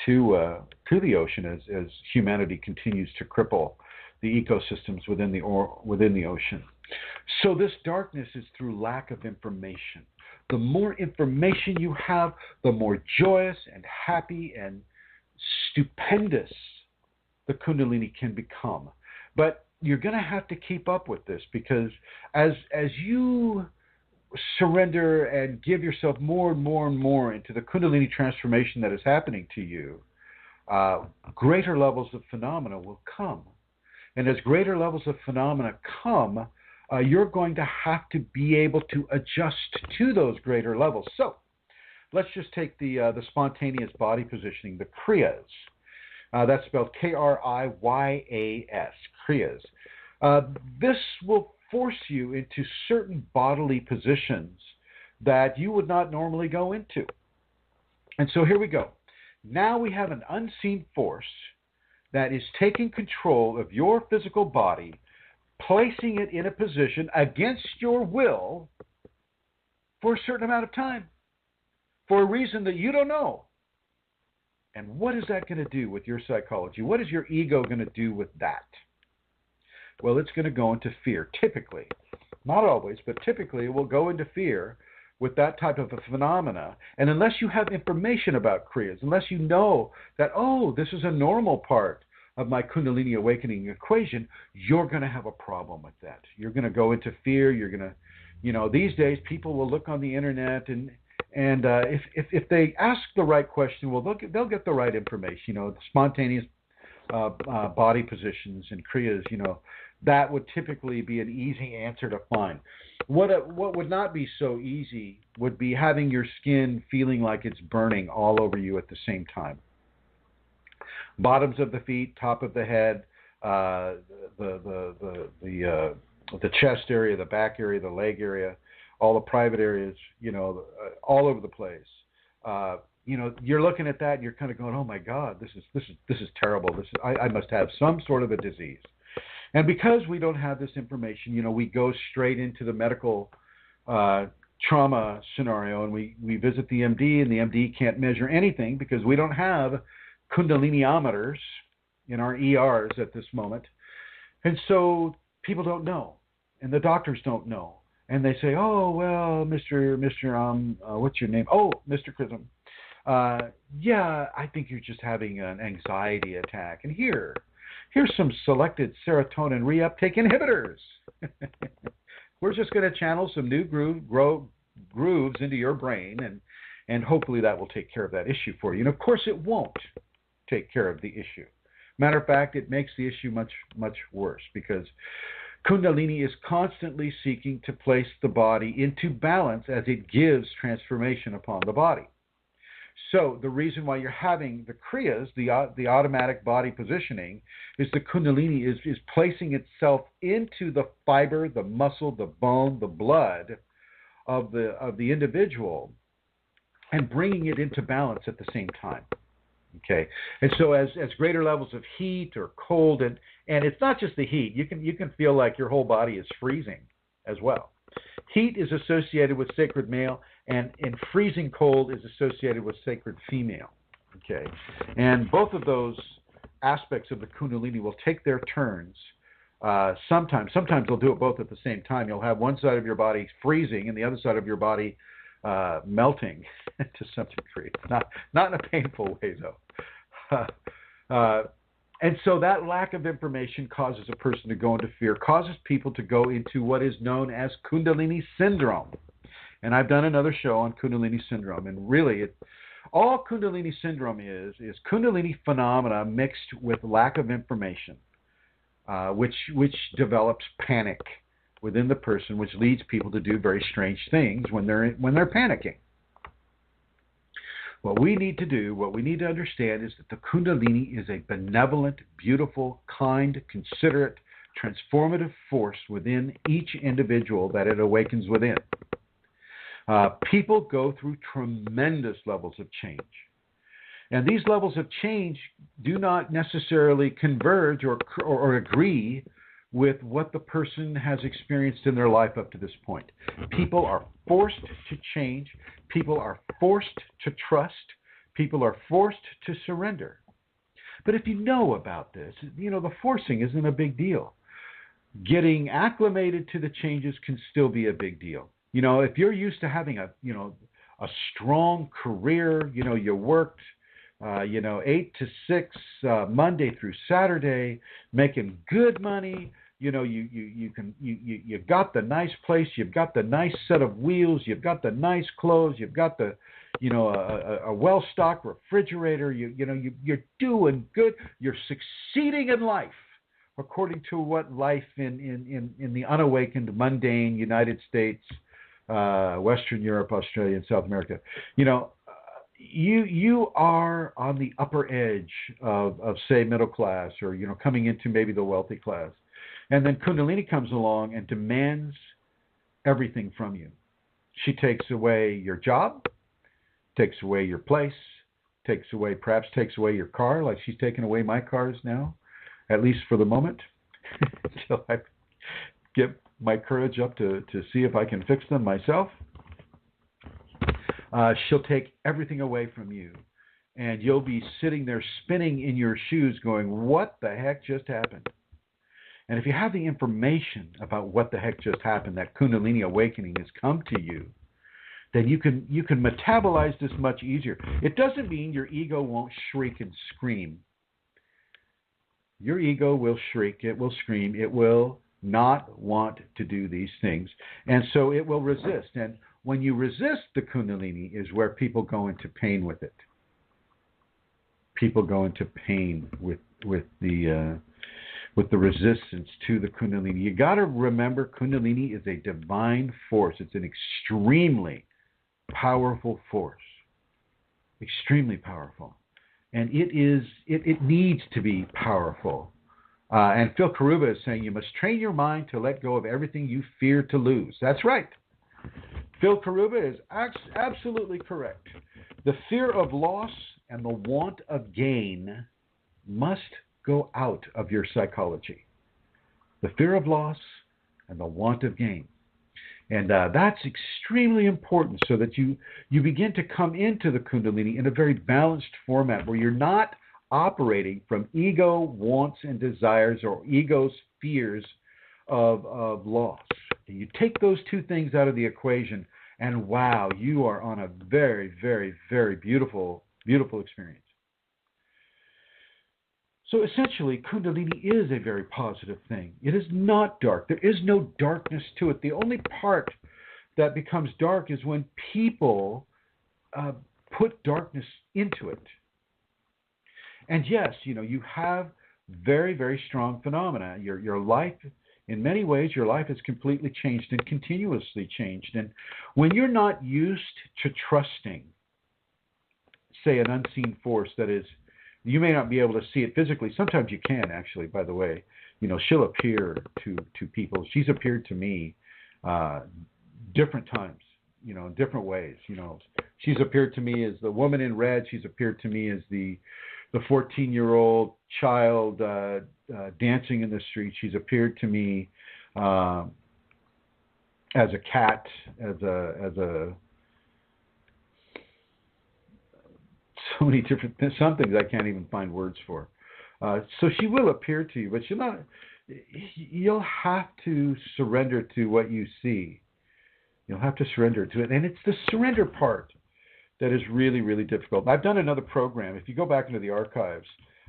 the ocean as humanity continues to cripple the ecosystems within the ocean. So this darkness is through lack of information. The more information you have, the more joyous and happy and stupendous the Kundalini can become. But you're going to have to keep up with this, because as you surrender and give yourself more and more and more into the Kundalini transformation that is happening to you, greater levels of phenomena will come. And as greater levels of phenomena come, you're going to have to be able to adjust to those greater levels. So let's just take the spontaneous body positioning, the Kriyas. That's spelled Kryas, Kriyas. This will force you into certain bodily positions that you would not normally go into. And so here we go. Now we have an unseen force that is taking control of your physical body, placing it in a position against your will for a certain amount of time. for a reason that you don't know. And what is that going to do with your psychology? What is your ego going to do with that? Well, it's going to go into fear, typically. Not always, but typically it will go into fear with that type of a phenomena. And unless you have information about Kriyas, unless you know that, oh, this is a normal part of my Kundalini awakening equation, you're going to have a problem with that. You're going to go into fear. You're going to, these days people will look on the internet and if they ask the right question, well, they'll get the right information. The spontaneous body positions and Kriyas, that would typically be an easy answer to find. What would not be so easy would be having your skin feeling like it's burning all over you at the same time. Bottoms of the feet, top of the head, the chest area, the back area, the leg area, all the private areas, all over the place. You're looking at that and you're kind of going, oh my God, this is terrible. I must have some sort of a disease. And because we don't have this information, we go straight into the medical trauma scenario, and we visit the MD, and the MD can't measure anything because we don't have Kundaliniometers in our ERs at this moment. And so people don't know, and the doctors don't know. And they say, oh, well, Mr. What's your name? Oh, Mr. Chrism. Yeah, I think you're just having an anxiety attack. And here's some selected serotonin reuptake inhibitors. We're just going to channel some new grooves into your brain, and hopefully that will take care of that issue for you. And of course it won't take care of the issue. Matter of fact, it makes the issue much, much worse, because Kundalini is constantly seeking to place the body into balance as it gives transformation upon the body. So the reason why you're having the Kriyas, the automatic body positioning, is the Kundalini is placing itself into the fiber, the muscle, the bone, the blood of the individual, and bringing it into balance at the same time. Okay, and so as greater levels of heat or cold, and it's not just the heat. You can feel like your whole body is freezing as well. Heat is associated with sacred male, and freezing cold is associated with sacred female. Okay, and both of those aspects of the Kundalini will take their turns. Sometimes they'll do it both at the same time. You'll have one side of your body freezing and the other side of your body melting to some degree. Not in a painful way, though. And so that lack of information causes a person to go into fear, causes people to go into what is known as Kundalini syndrome. And I've done another show on Kundalini syndrome, and really all Kundalini syndrome is Kundalini phenomena mixed with lack of information, which develops panic within the person, which leads people to do very strange things when they're panicking. What we need to understand is that the Kundalini is a benevolent, beautiful, kind, considerate, transformative force within each individual that it awakens within. People go through tremendous levels of change. And these levels of change do not necessarily converge or agree with what the person has experienced in their life up to this point. People are forced to change. People are forced to trust. People are forced to surrender. But if you know about this, the forcing isn't a big deal. Getting acclimated to the changes can still be a big deal. If you're used to having a strong career, you worked 8 to 6 Monday through Saturday, making good money. You've got the nice place, you've got the nice set of wheels, you've got the nice clothes, you've got the a well-stocked refrigerator. You're doing good. You're succeeding in life according to what life in the unawakened, mundane United States, Western Europe, Australia, and South America. You are on the upper edge of say middle class, or coming into maybe the wealthy class. And then Kundalini comes along and demands everything from you. She takes away your job, takes away your place, perhaps takes away your car, like she's taken away my cars now, at least for the moment, until I get my courage up to see if I can fix them myself. She'll take everything away from you. And you'll be sitting there spinning in your shoes going, what the heck just happened? And if you have the information about what the heck just happened, that Kundalini awakening has come to you, then you can metabolize this much easier. It doesn't mean your ego won't shriek and scream. Your ego will shriek, it will scream, it will not want to do these things. And so it will resist. And when you resist the Kundalini is where people go into pain with it. People go into pain with the resistance to the Kundalini. You got to remember, Kundalini is a divine force. It's an extremely powerful force, extremely powerful, and it needs to be powerful. And Phil Karuba is saying you must train your mind to let go of everything you fear to lose. That's right. Phil Karuba is absolutely correct. The fear of loss and the want of gain must go out of your psychology. The fear of loss and the want of gain. And that's extremely important so that you begin to come into the Kundalini in a very balanced format where you're not operating from ego wants and desires or ego's fears of loss. And you take those two things out of the equation and wow, you are on a very, very, very beautiful experience. So essentially, Kundalini is a very positive thing. It is not dark. There is no darkness to it. The only part that becomes dark is when people put darkness into it. And yes, you have very, very strong phenomena. Your life, in many ways, your life has completely changed and continuously changed. And when you're not used to trusting, say, an unseen force that is, you may not be able to see it physically. Sometimes you can, actually, by the way. She'll appear to people. She's appeared to me different times, in different ways. She's appeared to me as the woman in red. She's appeared to me as the 14-year-old child dancing in the street. She's appeared to me as a cat, as a so many different some things I can't even find words for. So she will appear to you, but you'll have to surrender to what you see. You'll have to surrender to it. And it's the surrender part that is really, really difficult. I've done another program. If you go back into the archives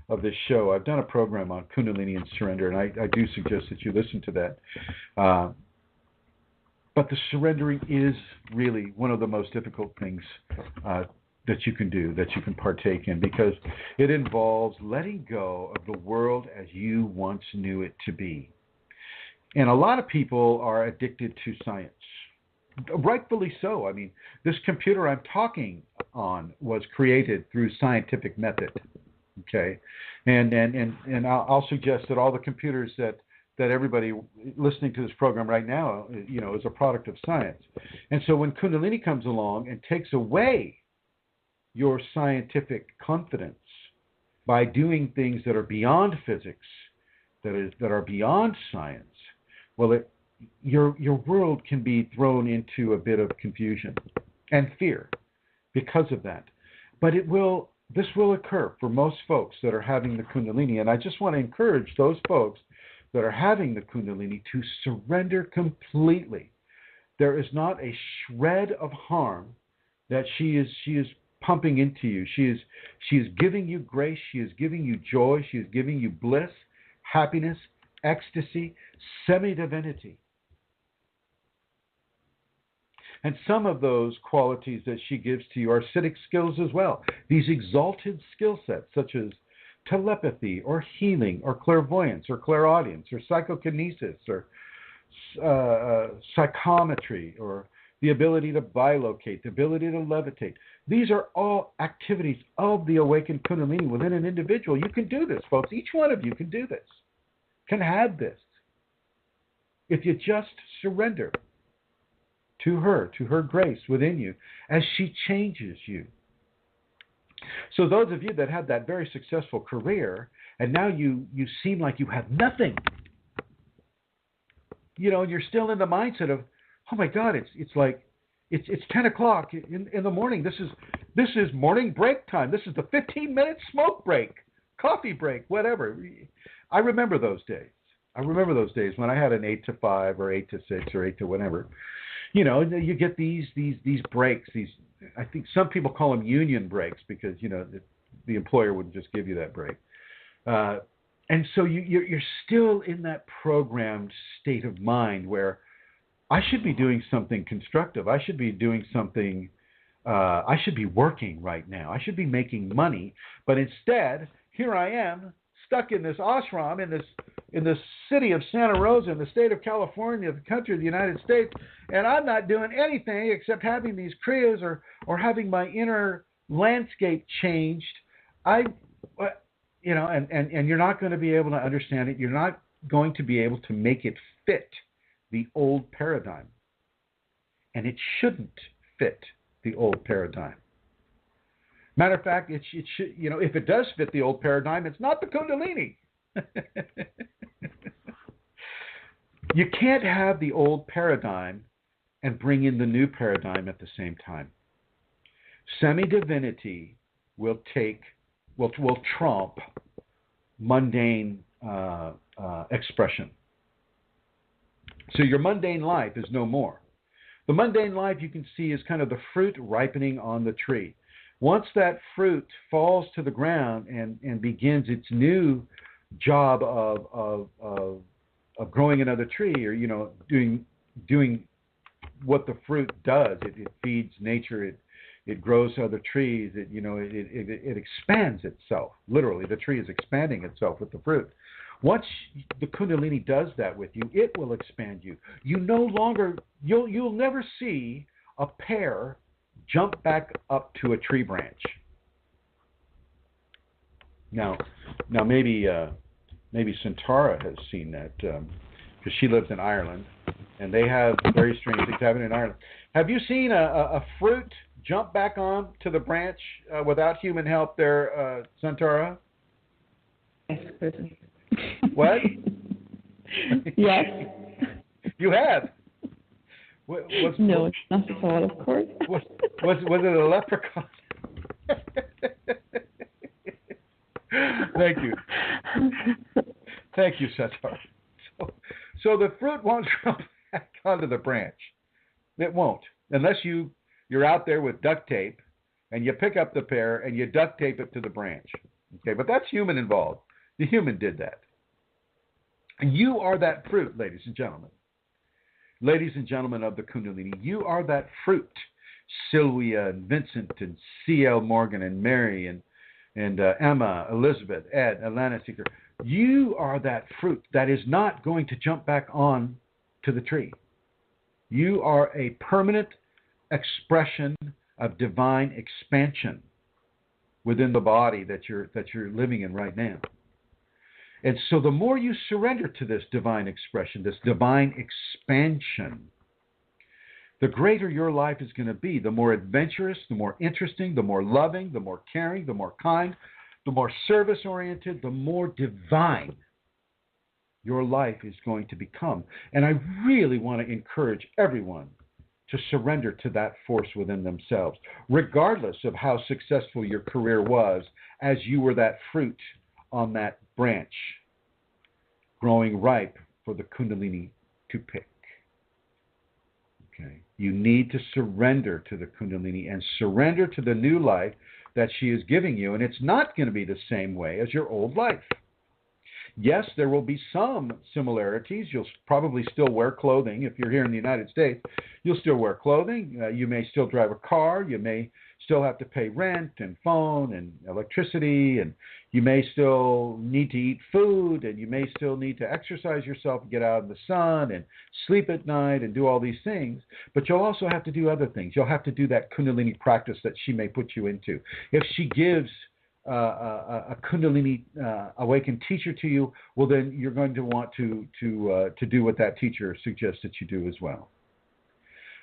of this show, I've done a program on Kundalini and surrender, and I do suggest that you listen to that. But the surrendering is really one of the most difficult things that you can do, that you can partake in, because it involves letting go of the world as you once knew it to be. And a lot of people are addicted to science. Rightfully so. I mean, this computer I'm talking on was created through scientific method. Okay, and I'll suggest that all the computers that everybody listening to this program right now, is a product of science. And so when Kundalini comes along and takes away your scientific confidence by doing things that are beyond physics, that are beyond science, well, your world can be thrown into a bit of confusion and fear because of that. But this will occur for most folks that are having the Kundalini, and I just want to encourage those folks that are having the Kundalini to surrender completely. There is not a shred of harm that she is pumping into you. She is giving you grace. She is giving you joy. She is giving you bliss, happiness, ecstasy, semi-divinity. And some of those qualities that she gives to you are acidic skills as well. These exalted skill sets, such as telepathy or healing or clairvoyance or clairaudience or psychokinesis or psychometry or the ability to bilocate, the ability to levitate. These are all activities of the awakened Kundalini within an individual. You can do this, folks. Each one of you can do this, can have this, if you just surrender to her grace within you as she changes you. So those of you that had that very successful career and now you seem like you have nothing, and you're still in the mindset of, oh my God, it's like It's 10 o'clock in the morning. This is morning break time. This is the 15-minute smoke break, coffee break, whatever. I remember those days. I remember those days when I had an 8 to 5 or 8 to 6 or 8 to whatever. You know, you get these breaks. I think some people call them union breaks because, you know, the employer wouldn't just give you that break. And so you're still in that programmed state of mind where I should be doing something constructive. I should be doing something. I should be working right now. I should be making money. But instead, here I am stuck in this ashram in this city of Santa Rosa in the state of California, the country of the United States, and I'm not doing anything except having these kriyas or having my inner landscape changed. And you're not going to be able to understand it. You're not going to be able to make it fit the old paradigm. And it shouldn't fit the old paradigm. Matter of fact, it should, you know, if it does fit the old paradigm, it's not the Kundalini. You can't have the old paradigm and bring in the new paradigm at the same time. Semi-divinity will trump mundane expression. So your mundane life is no more. The mundane life you can see is kind of the fruit ripening on the tree. Once that fruit falls to the ground and begins its new job of growing another tree, or, you know, doing what the fruit does, it feeds nature, it grows other trees, it expands itself. Literally, the tree is expanding itself with the fruit. Once the Kundalini does that with you, it will expand you. You'll never see a pear jump back up to a tree branch. Now maybe Centara has seen that because she lives in Ireland, and they have very strange things happening in Ireland. Have you seen a fruit jump back on to the branch without human help there, Centara? Yes, Chrism. What? Yes. You have? No, not at all, of course. Was it a leprechaun? Thank you. Thank you, Satar. So the fruit won't drop back onto the branch. It won't. Unless you're out there with duct tape and you pick up the pear and you duct tape it to the branch. Okay, but that's human involved. The human did that. And you are that fruit, ladies and gentlemen. Ladies and gentlemen of the Kundalini, you are that fruit. Sylvia and Vincent and C.L. Morgan and Mary and Emma, Elizabeth, Ed, Alana Seeker. You are that fruit that is not going to jump back on to the tree. You are a permanent expression of divine expansion within the body that you're living in right now. And so the more you surrender to this divine expression, this divine expansion, the greater your life is going to be, the more adventurous, the more interesting, the more loving, the more caring, the more kind, the more service-oriented, the more divine your life is going to become. And I really want to encourage everyone to surrender to that force within themselves, regardless of how successful your career was as you were that fruit on that branch, growing ripe for the Kundalini to pick. Okay. You need to surrender to the Kundalini and surrender to the new life that she is giving you, and it's not going to be the same way as your old life. Yes, there will be some similarities. You'll probably still wear clothing. If you're here in the United States, you'll still wear clothing. You may still drive a car. You may still have to pay rent and phone and electricity, and you may still need to eat food, and you may still need to exercise yourself and get out in the sun and sleep at night and do all these things. But you'll also have to do other things. You'll have to do that Kundalini practice that she may put you into. If she gives a Kundalini awakened teacher to you, well, then you're going to want to do what that teacher suggests that you do as well.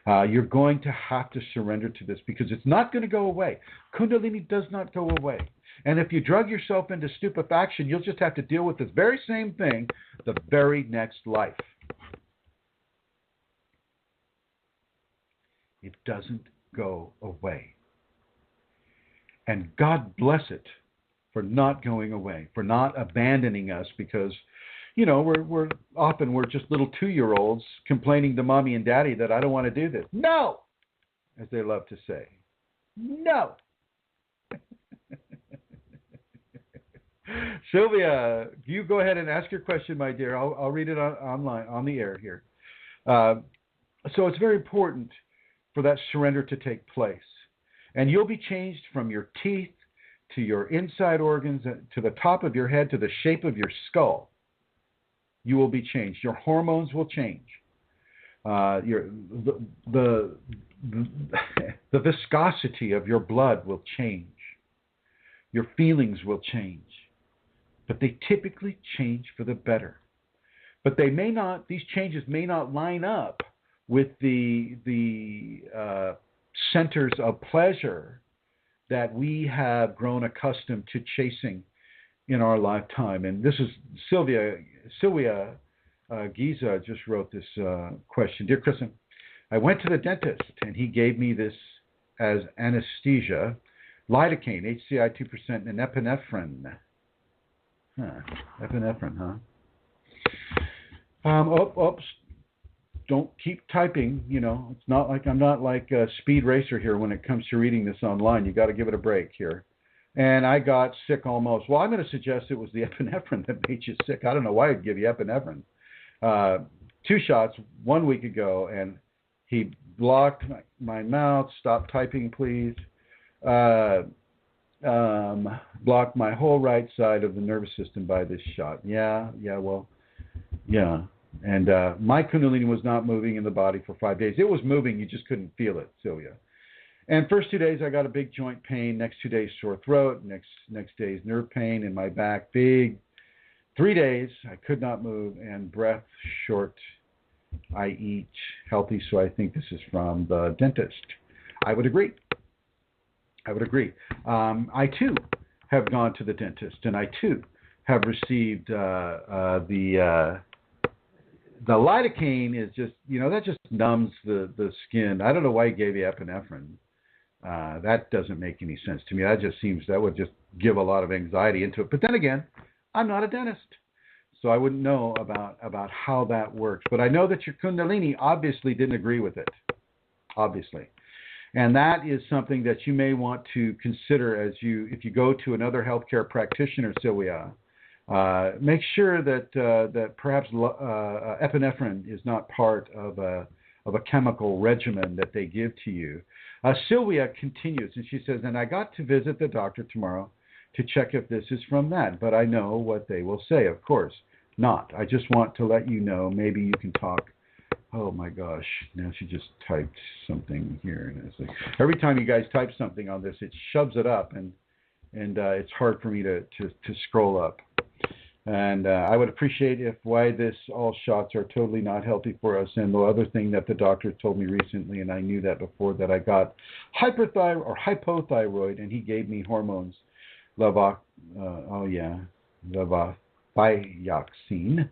You're going to have to surrender to this because it's not going to go away. Kundalini does not go away. And if you drug yourself into stupefaction, you'll just have to deal with this very same thing the very next life. It doesn't go away. And God bless it for not going away, for not abandoning us because, we're just little 2-year-olds complaining to mommy and daddy that I don't want to do this. No, as they love to say. No. Sylvia, you go ahead and ask your question, my dear. I'll read it online on the air here. So it's very important for that surrender to take place. And you'll be changed from your teeth to your inside organs, to the top of your head, to the shape of your skull. You will be changed. Your hormones will change. The viscosity of your blood will change. Your feelings will change. But they typically change for the better. But these changes may not line up with the centers of pleasure that we have grown accustomed to chasing in our lifetime. And this is Sylvia Giza just wrote this question. Dear Chrism, I went to the dentist and he gave me this as anesthesia, lidocaine, HCI 2%, and epinephrine. Epinephrine, Oops. Don't keep typing. It's not like I'm not like a speed racer here when it comes to reading this online. You got to give it a break here. And I got sick almost. Well, I'm going to suggest it was the epinephrine that made you sick. I don't know why I'd give you epinephrine. 2 shots 1 week ago, and he blocked my mouth. Stop typing, please. Blocked my whole right side of the nervous system by this shot. Yeah. And my Kunalini was not moving in the body for 5 days. It was moving, you just couldn't feel it, Sylvia. And first 2 days I got a big joint pain. Next 2 days sore throat. Next days nerve pain in my back. Big. 3 days I could not move and breath short. I eat healthy, so I think this is from the dentist. I would agree. I too have gone to the dentist, and I too have received the lidocaine is just, that just numbs the skin. I don't know why he gave you epinephrine. That doesn't make any sense to me. That would just give a lot of anxiety into it. But then again, I'm not a dentist, so I wouldn't know about how that works. But I know that your Kundalini obviously didn't agree with it, obviously. And that is something that you may want to consider if you go to another healthcare practitioner, Sylvia. Make sure that perhaps epinephrine is not part of a chemical regimen that they give to you. Sylvia continues, and she says, and I got to visit the doctor tomorrow to check if this is from that, but I know what they will say, of course. Not. I just want to let you know, maybe you can talk. Oh my gosh, now she just typed something here. And it's like, every time you guys type something on this, it shoves it up, and it's hard for me to scroll up. And I would appreciate why all shots are totally not healthy for us. And the other thing that the doctor told me recently, and I knew that before, that I got hypothyroid, and he gave me hormones, levothyroxine.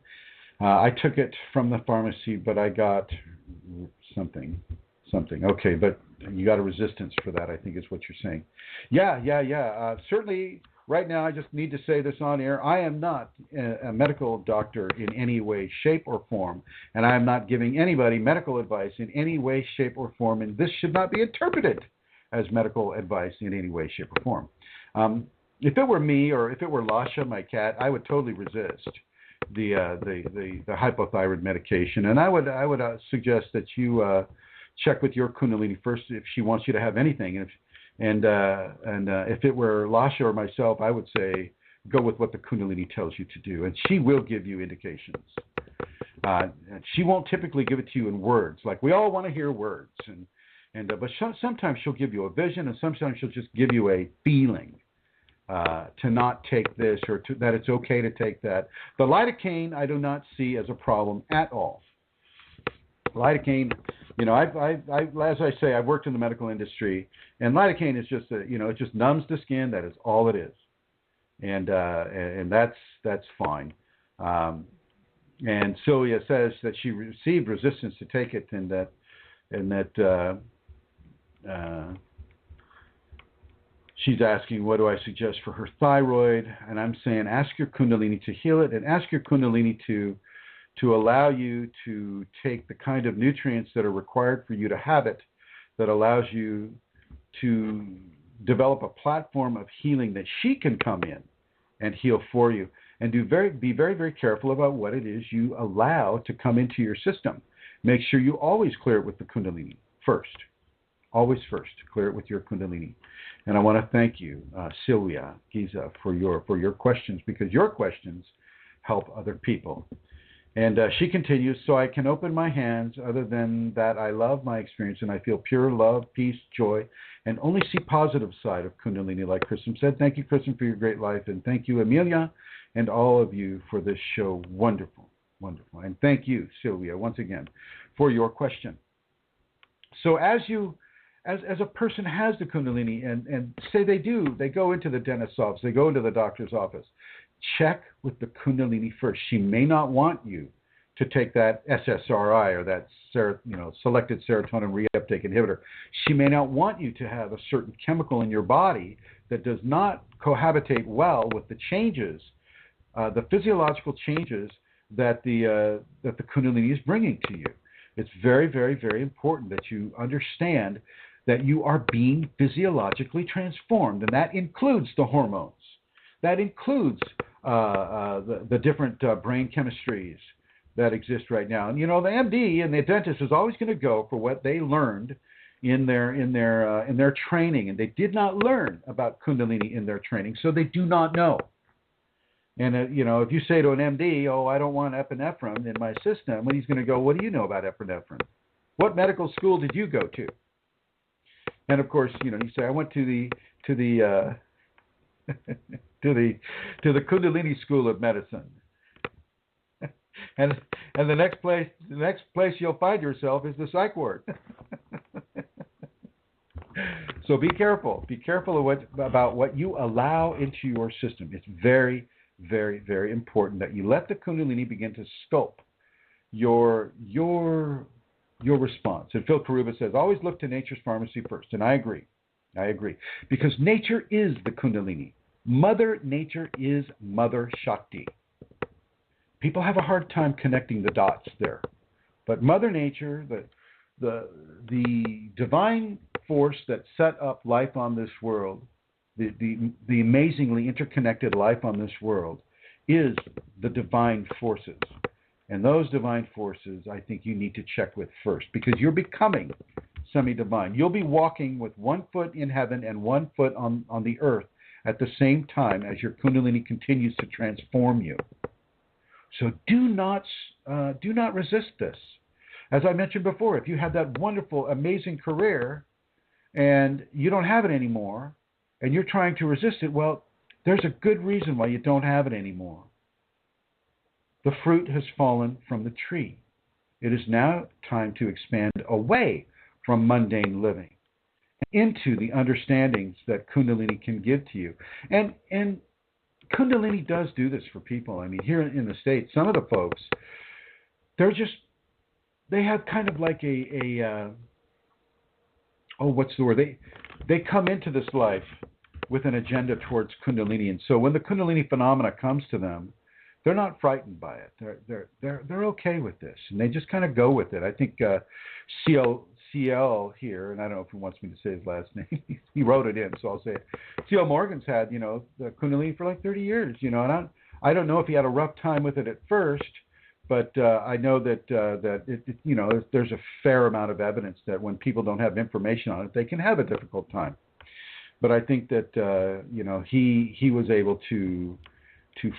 I took it from the pharmacy, but I got something. Okay, but you got a resistance for that, I think is what you're saying. Yeah. Certainly. Right now, I just need to say this on air. I am not a medical doctor in any way, shape, or form, and I am not giving anybody medical advice in any way, shape, or form, and this should not be interpreted as medical advice in any way, shape, or form. If it were me or if it were Lasha, my cat, I would totally resist the hypothyroid medication, and I would suggest that you check with your Kunalini first if she wants you to have anything. And if it were Lasha or myself, I would say go with what the Kunalini tells you to do, and she will give you indications. She won't typically give it to you in words. Like, we all want to hear words, but sometimes she'll give you a vision, and sometimes she'll just give you a feeling to not take this, or that it's okay to take that. The lidocaine I do not see as a problem at all. Lidocaine, as I say, I've worked in the medical industry, and lidocaine is just it just numbs the skin. That is all it is, and that's fine. And Sylvia says that she received resistance to take it, and that she's asking, what do I suggest for her thyroid? And I'm saying, ask your Kundalini to heal it, and ask your Kundalini to allow you to take the kind of nutrients that are required for you to have it, that allows you to develop a platform of healing that she can come in and heal for you. And be very, very careful about what it is you allow to come into your system. Make sure you always clear it with the Kundalini first. Always first, clear it with your Kundalini. And I want to thank you, Sylvia Giza, for your questions, because your questions help other people. And she continues, so I can open my hands. Other than that, I love my experience, and I feel pure love, peace, joy, and only see positive side of Kundalini, like Chrism said. Thank you, Chrism, for your great life, and thank you, Amelia, and all of you for this show. Wonderful, wonderful. And thank you, Sylvia, once again, for your question. So as a person has the Kundalini, and say they go into the dentist's office, they go into the doctor's office, check with the Kundalini first. She may not want you to take that SSRI or that selected serotonin reuptake inhibitor. She may not want you to have a certain chemical in your body that does not cohabitate well with the changes, the physiological changes that the Kundalini is bringing to you. It's very, very, very important that you understand that you are being physiologically transformed, and that includes the hormones. That includes the different brain chemistries that exist right now. And the MD and the dentist is always going to go for what they learned in their training, and they did not learn about Kundalini in their training, so they do not know. And if you say to an MD, "Oh, I don't want epinephrine in my system," well, he's going to go, "What do you know about epinephrine? What medical school did you go to?" And of course, you say, "I went to the Kundalini School of Medicine," and the next place you'll find yourself is the psych ward. So be careful. Be careful about what you allow into your system. It's very, very, very important that you let the Kundalini begin to sculpt your response. And Phil Karuba says, always look to nature's pharmacy first. And I agree. Because nature is the Kundalini. Mother Nature is Mother Shakti. People have a hard time connecting the dots there. But Mother Nature, the divine force that set up life on this world, the amazingly interconnected life on this world, is the divine forces. And those divine forces, I think you need to check with first, because you're becoming semi-divine. You'll be walking with one foot in heaven and one foot on the earth at the same time as your Kundalini continues to transform you. So do not resist this. As I mentioned before, if you had that wonderful, amazing career and you don't have it anymore, and you're trying to resist it, well, there's a good reason why you don't have it anymore. The fruit has fallen from the tree. It is now time to expand away from mundane living into the understandings that Kundalini can give to you. And Kundalini does do this for people. I mean, here in the States, some of the folks, they have kind of like what's the word? They come into this life with an agenda towards Kundalini. And so when the Kundalini phenomena comes to them, they're not frightened by it. They're okay with this, and they just kind of go with it. I think CL here, and I don't know if he wants me to say his last name. He wrote it in, so I'll say it. CL Morgan's had the Kundalini for like 30 years, and I don't know if he had a rough time with it at first, but I know that there's a fair amount of evidence that when people don't have information on it, they can have a difficult time. But I think that he was able to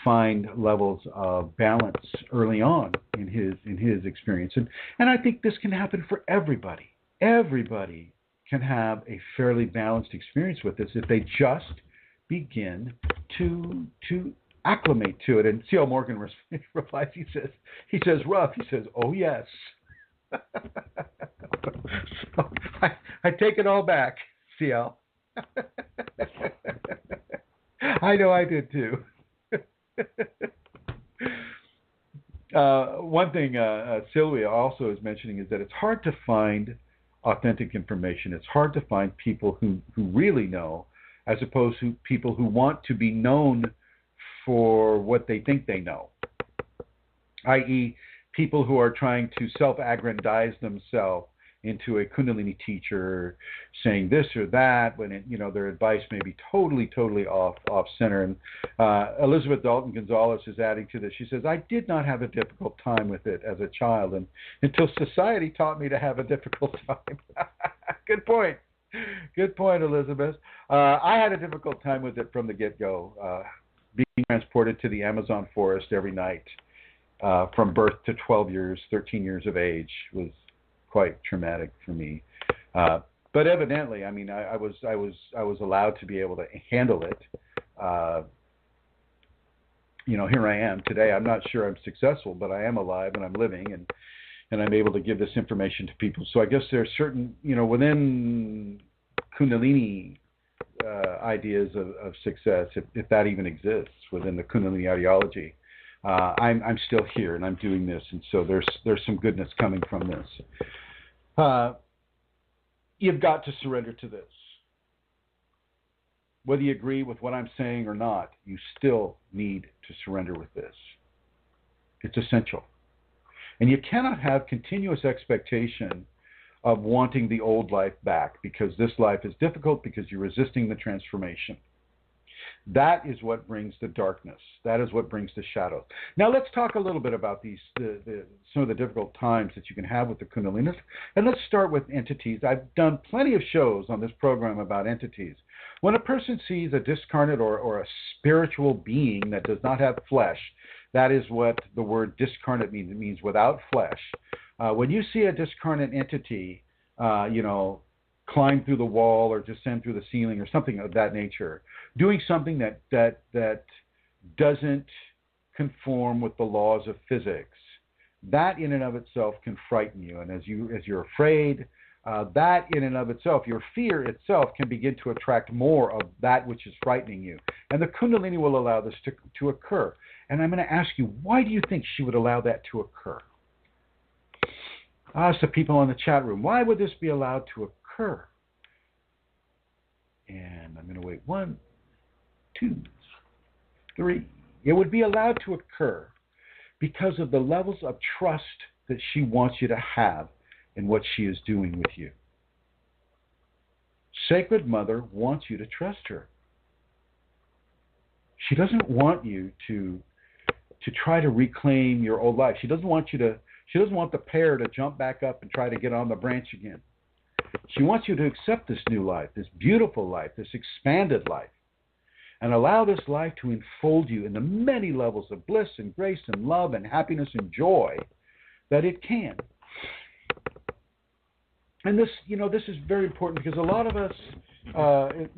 find levels of balance early on in his experience, and I think this can happen for everybody. Everybody can have a fairly balanced experience with this if they just begin to acclimate to it. And C.L. Morgan replies, he says, rough. He says, oh yes. So I take it all back, C.L. I know I did too. One thing Sylvia also is mentioning is that it's hard to find authentic information. It's hard to find people who really know, as opposed to people who want to be known for what they think they know, i.e., people who are trying to self-aggrandize themselves into a Kundalini teacher, saying this or that, when their advice may be totally off center. And Elizabeth Dalton Gonzalez is adding to this. She says, "I did not have a difficult time with it as a child, and until society taught me to have a difficult time." Good point, Elizabeth. I had a difficult time with it from the get-go. Being transported to the Amazon forest every night from birth to 13 years of age was quite traumatic for me. But evidently, I was allowed to be able to handle it. Here I am today. I'm not sure I'm successful, but I am alive and I'm living, and I'm able to give this information to people. So I guess there's certain, within Kundalini ideas of success, if that even exists within the Kunalini ideology. I'm still here and I'm doing this, and so there's some goodness coming from this. You've got to surrender to this. Whether you agree with what I'm saying or not, you still need to surrender with this. It's essential. And you cannot have continuous expectation of wanting the old life back, because this life is difficult, because you're resisting the transformation. That is what brings the darkness. That is what brings the shadow. Now let's talk a little bit about some of the difficult times that you can have with the Kundalini. And let's start with entities. I've done plenty of shows on this program about entities. When a person sees a discarnate or a spiritual being that does not have flesh, that is what the word discarnate means. It means without flesh. When you see a discarnate entity, climb through the wall or descend through the ceiling or something of that nature, doing something that doesn't conform with the laws of physics, that in and of itself can frighten you. And as you're afraid, that in and of itself, your fear itself, can begin to attract more of that which is frightening you. And the Kundalini will allow this to occur. And I'm going to ask you, why do you think she would allow that to occur? Ask the people in the chat room, why would this be allowed to occur? And I'm going to wait 1, 2, 3. It would be allowed to occur because of the levels of trust that she wants you to have in what she is doing with you. Sacred Mother wants you to trust her. She doesn't want you to try to reclaim your old life. She doesn't want the pear to jump back up and try to get on the branch again. She wants you to accept this new life, this beautiful life, this expanded life, and allow this life to enfold you in the many levels of bliss and grace and love and happiness and joy that it can. And this is very important, because a lot of us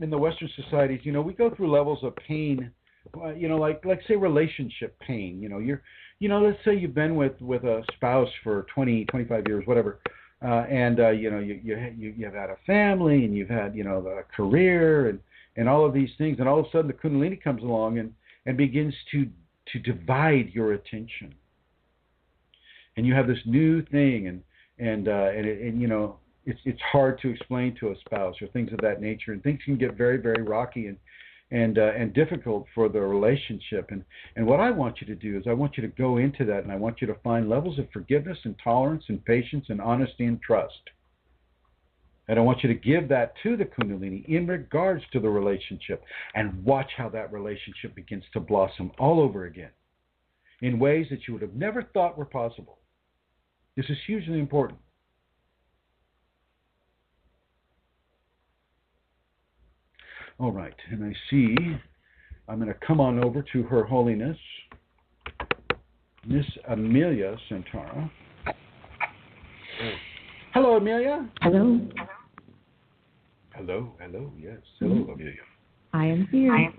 in the Western societies, we go through levels of pain, like say relationship pain. Let's say you've been with a spouse for 20, 25 years, whatever. And you've had a family, and you've had a career and all of these things, and all of a sudden the Kundalini comes along and begins to divide your attention, and you have this new thing, and it's hard to explain to a spouse or things of that nature, and things can get very, very rocky and difficult for the relationship. And what I want you to do is I want you to go into that, and I want you to find levels of forgiveness and tolerance and patience and honesty and trust. And I want you to give that to the Kundalini in regards to the relationship, and watch how that relationship begins to blossom all over again in ways that you would have never thought were possible. This is hugely important. All right, and I see I'm going to come on over to Her Holiness, Miss Amelia Santara. Hello, Amelia. Hello. Hello, yes. Hello, Amelia. I am here.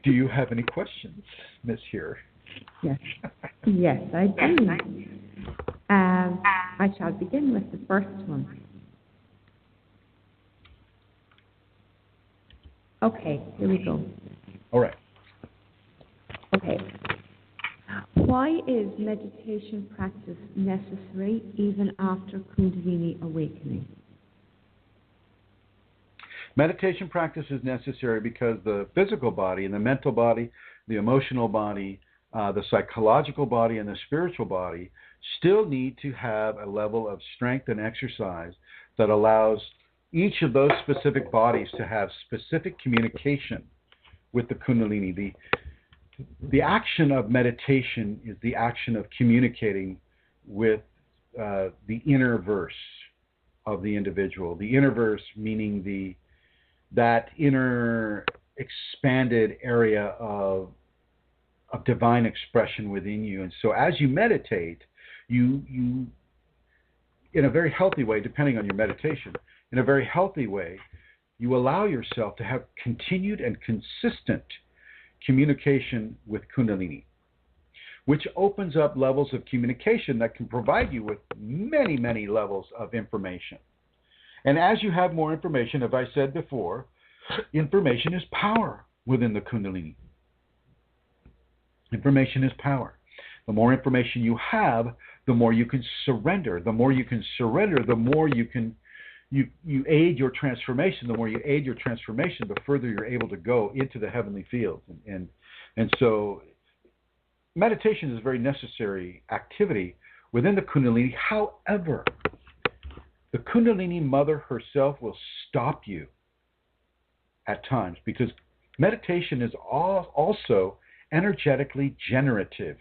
Do you have any questions, Miss Here? Yes. Yes, I do. I shall begin with the first one. Okay, here we go. All right. Okay. Why is meditation practice necessary even after Kundalini awakening? Meditation practice is necessary because the physical body and the mental body, the emotional body, the psychological body, and the spiritual body still need to have a level of strength and exercise that allows each of those specific bodies to have specific communication with the Kundalini. The action of meditation is the action of communicating with the inner verse of the individual. The inner verse meaning that inner expanded area of divine expression within you. And so as you meditate, you in a very healthy way, depending on your meditation, in a very healthy way, you allow yourself to have continued and consistent communication with Kundalini, which opens up levels of communication that can provide you with many, many levels of information. And as you have more information, as I said before, information is power within the Kundalini. Information is power. The more information you have, the more you can surrender. The more you can surrender, the more you aid your transformation. The more you aid your transformation, the further you're able to go into the heavenly fields. And so meditation is a very necessary activity within the Kundalini. However, the Kundalini mother herself will stop you at times because meditation is also energetically generative.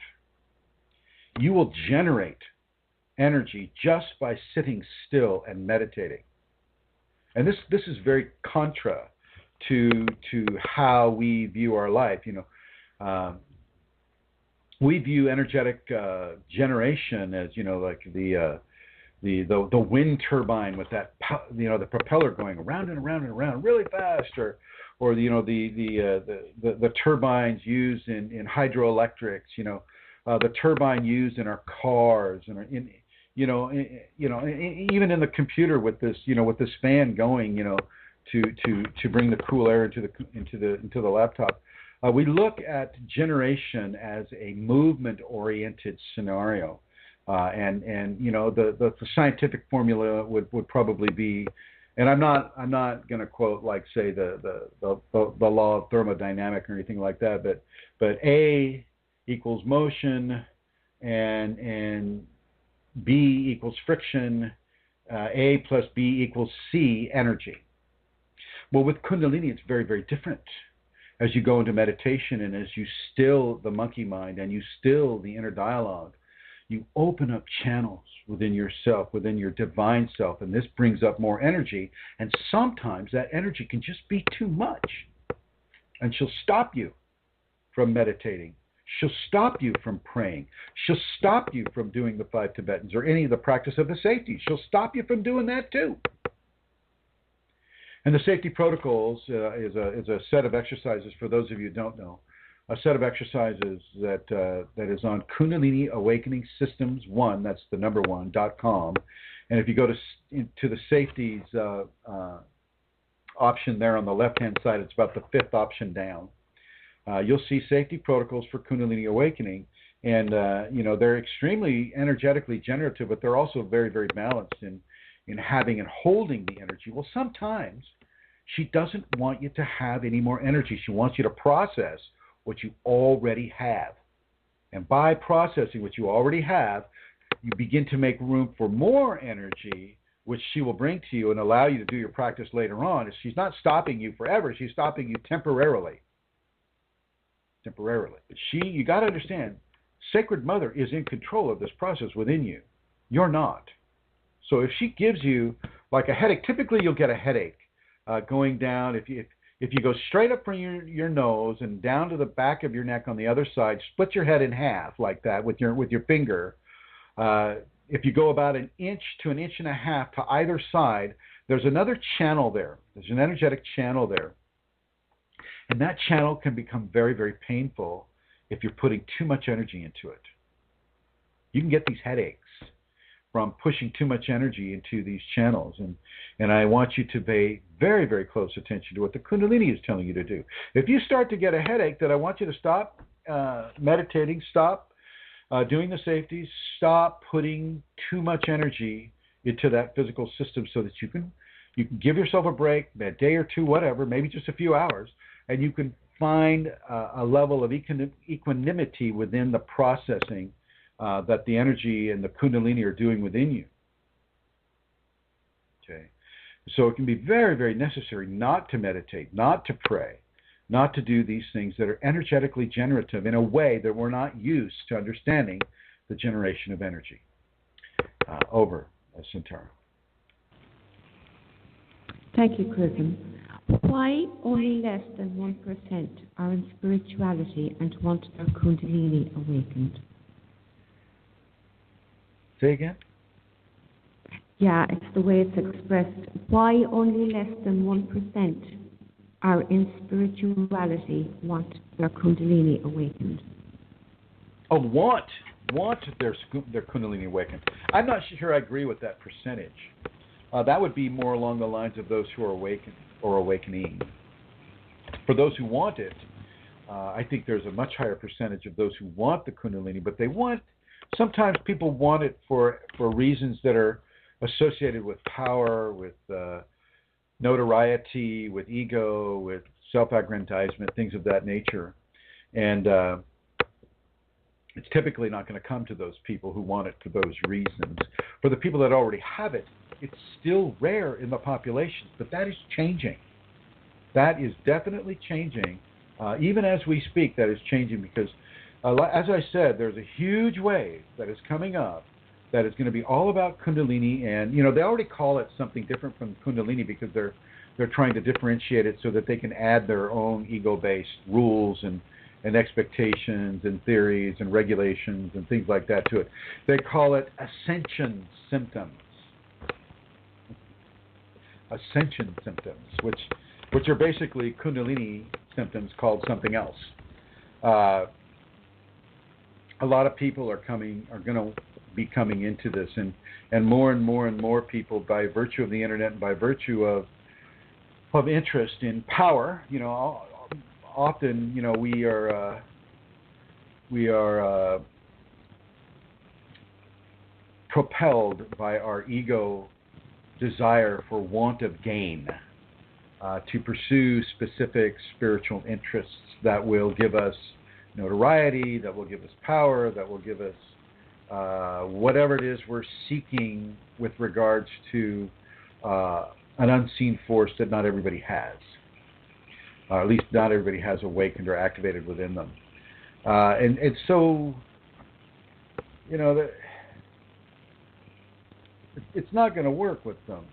You will generate energy just by sitting still and meditating. And this is very contra to how we view our life. We view energetic generation as like the wind turbine with that the propeller going around and around and around really fast, or the turbines used in hydroelectrics, the turbine used in our cars and even in the computer with this this fan going to bring the cool air into the laptop. We look at generation as a movement-oriented scenario, and the scientific formula would probably be, and I'm not going to quote say the law of thermodynamics or anything like that, but A equals motion and B equals friction, A plus B equals C, energy. Well, with Kundalini, it's very, very different. As you go into meditation and as you still the monkey mind and you still the inner dialogue, you open up channels within yourself, within your divine self, and this brings up more energy. And sometimes that energy can just be too much. And she'll stop you from meditating. She'll stop you from praying. She'll stop you from doing the 5 Tibetans or any of the practice of the safeties. She'll stop you from doing that too. And the safety protocols is a set of exercises, for those of you who don't know, a set of exercises that is on Kundalini Awakening Systems 1, that's the number 1.com. And if you go to the safeties option there on the left-hand side, it's about the 5th option down. You'll see safety protocols for Kundalini Awakening. And, they're extremely energetically generative, but they're also very, very balanced in having and holding the energy. Well, sometimes she doesn't want you to have any more energy. She wants you to process what you already have. And by processing what you already have, you begin to make room for more energy, which she will bring to you and allow you to do your practice later on. She's not stopping you forever. She's stopping you temporarily. But you got to understand, Sacred Mother is in control of this process within you. You're not. So if she gives you like a headache, typically you'll get a headache going down. If you go straight up from your nose and down to the back of your neck on the other side, split your head in half like that with your finger. If you go about an inch to an inch and a half to either side, there's another channel there. There's an energetic channel there. And that channel can become very, very painful if you're putting too much energy into it. You can get these headaches from pushing too much energy into these channels. And I want you to pay very, very close attention to what the Kundalini is telling you to do. If you start to get a headache, then I want you to stop meditating, stop doing the safeties, stop putting too much energy into that physical system so that you can You can give yourself a break, a day or two, whatever, maybe just a few hours, and you can find a level of equanimity within the processing that the energy and the Kundalini are doing within you. Okay, so it can be very, very necessary not to meditate, not to pray, not to do these things that are energetically generative in a way that we're not used to understanding the generation of energy. Over, Santara. Thank you, Chrism. Why only less than 1% are in spirituality and want their Kundalini awakened? Say again? Yeah, it's the way it's expressed. Why only less than 1% are in spirituality want their Kundalini awakened? Oh, want their Kundalini awakened. I'm not sure I agree with that percentage. That would be more along the lines of those who are awakened or awakening. For those who want it, I think there's a much higher percentage of those who want the Kundalini, but sometimes people want it for reasons that are associated with power, with notoriety, with ego, with self-aggrandizement, things of that nature. And it's typically not going to come to those people who want it for those reasons. For the people that already have it, it's still rare in the population, but that is changing. That is definitely changing. Even as we speak, that is changing because, as I said, there's a huge wave that is coming up that is going to be all about Kundalini. And, they already call it something different from Kundalini because they're trying to differentiate it so that they can add their own ego-based rules and expectations and theories and regulations and things like that to it. They call it ascension symptoms. Ascension symptoms, which are basically Kundalini symptoms called something else. A lot of people are going to be coming into this, and more people, by virtue of the internet and by virtue of interest in power. Often, we are propelled by our ego desire for want of gain to pursue specific spiritual interests that will give us notoriety, that will give us power, that will give us whatever it is we're seeking with regards to an unseen force that not everybody has. At least not everybody has awakened or activated within them. And so, it's not going to work with them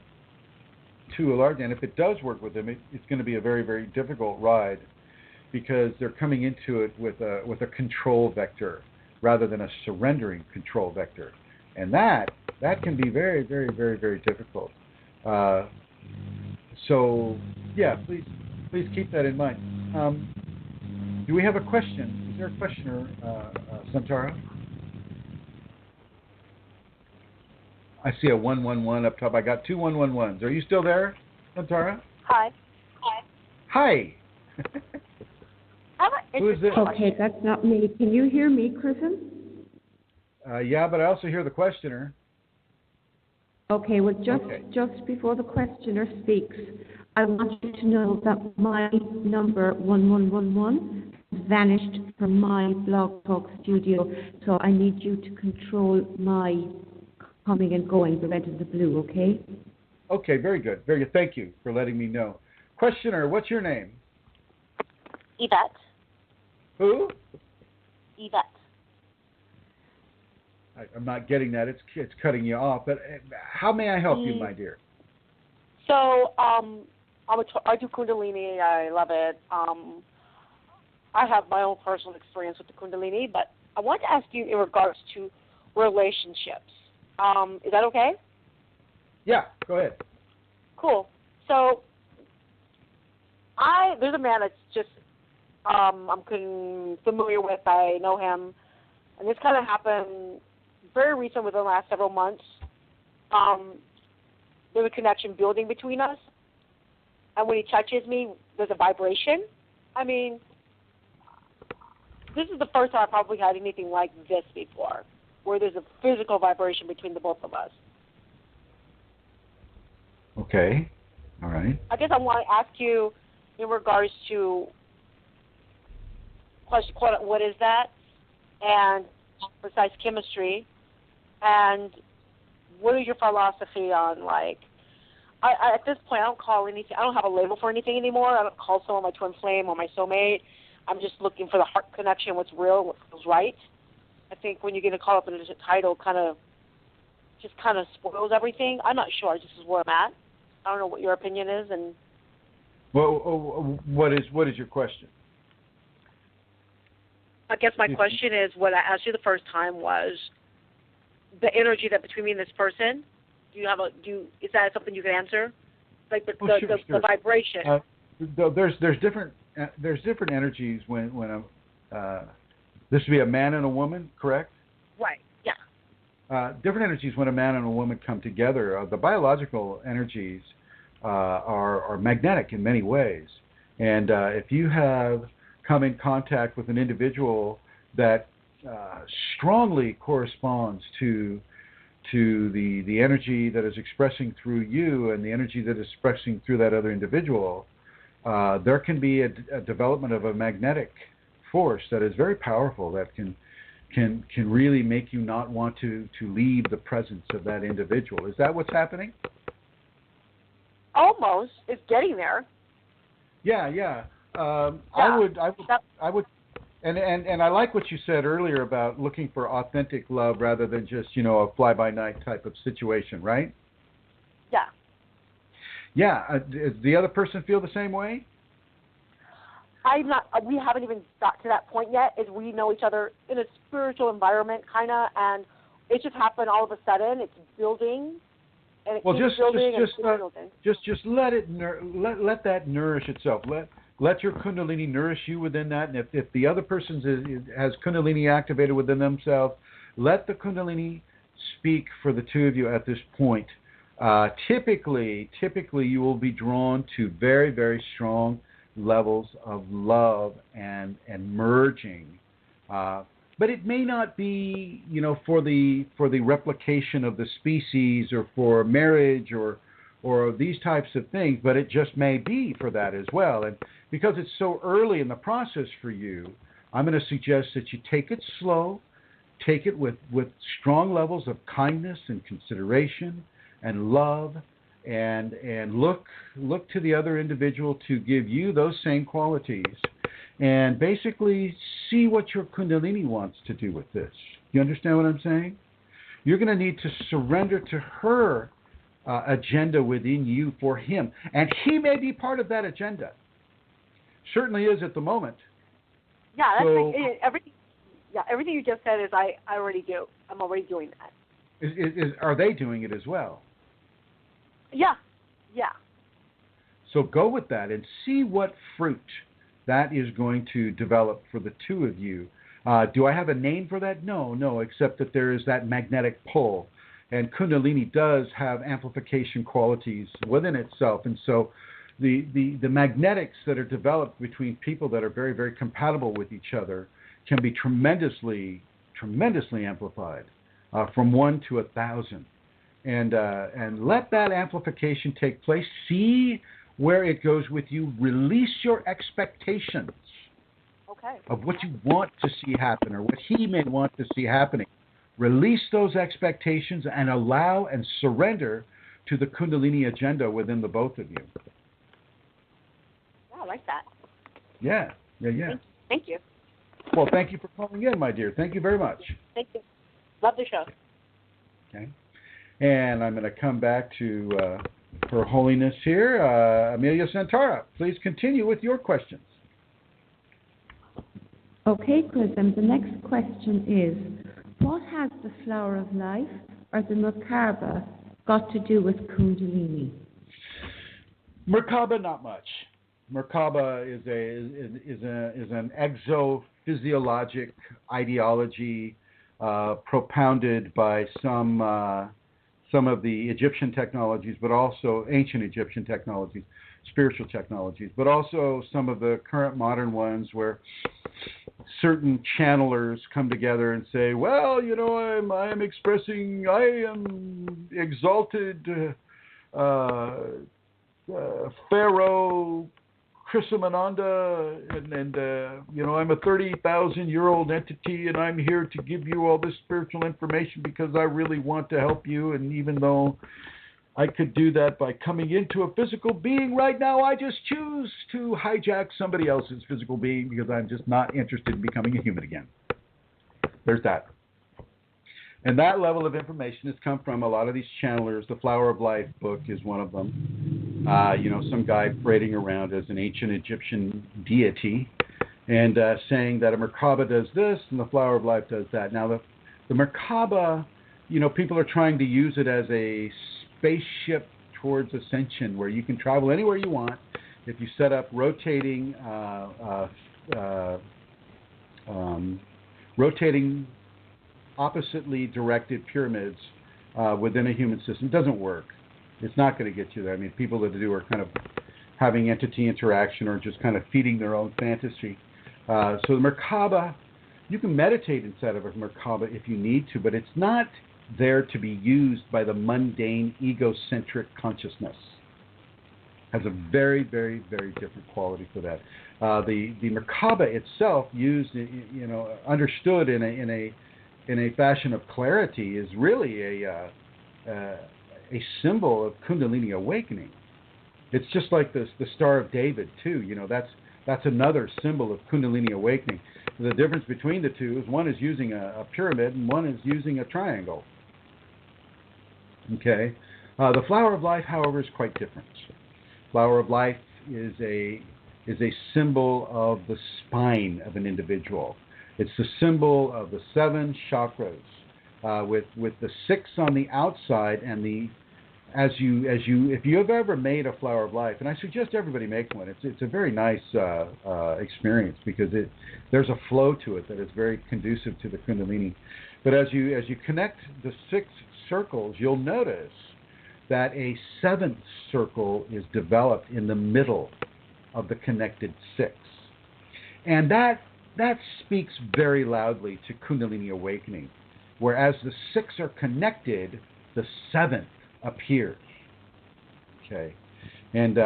to a large extent. And if it does work with them, it's going to be a very, very difficult ride because they're coming into it with a control vector rather than a surrendering control vector. And that can be very, very, very, very difficult. So, yeah, please keep that in mind. Do we have a question? Is there a questioner, Santara? I see a 111 up top. I got two 111s. Are you still there, Santara? Hi. Hi. Who is this? Okay, that's not me. Can you hear me, Chrism? Yeah, but I also hear the questioner. Okay, well, just before the questioner speaks, I want you to know that my number 1111 vanished from my BlogTalk studio, so I need you to control my coming and going, the red and the blue, okay? Okay, very good. Very good. Thank you for letting me know. Questioner, what's your name? Yvette. Who? Yvette. I'm not getting that. It's cutting you off. But how may I help you, my dear? So I do Kundalini. I love it. I have my own personal experience with the Kundalini, but I want to ask you in regards to relationships. Is that okay? Yeah, go ahead. Cool. So there's a man that's just I'm familiar with. I know him, and this kind of happened very recent within the last several months. There's a connection building between us, and when he touches me, there's a vibration. I mean, this is the first time I probably had anything like this before, where there's a physical vibration between the both of us. Okay. All right. I guess I want to ask you in regards to question, what is that, and besides chemistry, and what is your philosophy on, like, I at this point I don't call anything, I don't have a label for anything anymore. I don't call someone my twin flame or my soulmate. I'm just looking for the heart connection, what's real, what feels right. I think when you get caught up in a title, kind of spoils everything. I'm not sure. This is where I'm at. I don't know what your opinion is, and Well, what is your question? I guess my question is, what I asked you the first time was the energy that between me and this person. Is that something you can answer? Like the vibration. There's different energies when this would be a man and a woman, correct? Right. Yeah. Different energies when a man and a woman come together. The biological energies are magnetic in many ways, and if you have come in contact with an individual that strongly corresponds to the energy that is expressing through you and the energy that is expressing through that other individual, there can be a development of a magnetic force that is very powerful that can really make you not want to leave the presence of that individual. Is that what's happening? Almost. It's getting there. Yeah. I would, and I like what you said earlier about looking for authentic love rather than just, a fly-by-night type of situation, right? Yeah. Yeah. Does the other person feel the same way? We haven't even got to that point yet. Is we know each other in a spiritual environment, kind of, and it just happened all of a sudden. It's building, and it keeps building and building. Just let it let that nourish itself. Let your Kundalini nourish you within that, and if the other person has Kundalini activated within themselves, let the Kundalini speak for the two of you at this point. Typically, you will be drawn to very, very strong levels of love and merging, but it may not be, for the replication of the species or for marriage or these types of things, but it just may be for that as well. And because it's so early in the process for you, I'm going to suggest that you take it slow, take it with strong levels of kindness and consideration and love, and look to the other individual to give you those same qualities, and basically see what your Kundalini wants to do with this. You understand what I'm saying? You're going to need to surrender to her agenda within you for him, and he may be part of that agenda. Certainly is at the moment. Yeah, that's everything. Yeah, everything you just said is I already do. I'm already doing that. Are they doing it as well? Yeah. So go with that and see what fruit that is going to develop for the two of you. Do I have a name for that? No, except that there is that magnetic pull. And Kundalini does have amplification qualities within itself. And so the magnetics that are developed between people that are very, very compatible with each other can be tremendously amplified, from 1 to 1,000. And let that amplification take place. See where it goes with you. Release your expectations of what you want to see happen or what he may want to see happening. Release those expectations and allow and surrender to the Kundalini agenda within the both of you. Yeah, I like that. Yeah. Thank you. Well, thank you for calling in, my dear. Thank you very much. Thank you. Love the show. Okay. And I'm going to come back to Her Holiness here, Amelia Santara. Please continue with your questions. Okay, Chrism, the next question is, what has the flower of life or the Merkaba got to do with Kundalini? Merkaba, not much. Merkaba is an exophysiologic ideology propounded by some of the Egyptian technologies, but also ancient Egyptian technologies, spiritual technologies, but also some of the current modern ones where certain channelers come together and say, well, I am expressing, I am exalted Pharaoh Chrism, and I'm a 30,000-year-old entity, and I'm here to give you all this spiritual information because I really want to help you, and even though I could do that by coming into a physical being right now, I just choose to hijack somebody else's physical being because I'm just not interested in becoming a human again. There's that. And that level of information has come from a lot of these channelers. The Flower of Life book is one of them. Some guy parading around as an ancient Egyptian deity and saying that a Merkaba does this and the Flower of Life does that. Now, the Merkaba, people are trying to use it as a spaceship towards ascension where you can travel anywhere you want if you set up rotating oppositely directed pyramids within a human system. It doesn't work. It's not going to get you there. I mean, people that do are kind of having entity interaction or just kind of feeding their own fantasy. So the Merkaba, you can meditate inside of a Merkaba if you need to, but it's not there to be used by the mundane, egocentric consciousness. Has a very, very, very different quality for that. The Merkaba itself, used, understood in a fashion of clarity, is really a symbol of Kundalini awakening. It's just like the Star of David too. That's another symbol of Kundalini awakening. The difference between the two is one is using a pyramid and one is using a triangle. Okay, the Flower of Life, however, is quite different. Flower of Life is a symbol of the spine of an individual. It's the symbol of the 7 chakras, with the 6 on the outside, and if you have ever made a Flower of Life, and I suggest everybody make one. It's a very nice experience because there's a flow to it that is very conducive to the Kundalini. But as you connect the 6 circles, you'll notice that a 7th circle is developed in the middle of the connected 6, and that speaks very loudly to Kundalini awakening. Whereas the 6 are connected, the 7th appears. Okay, and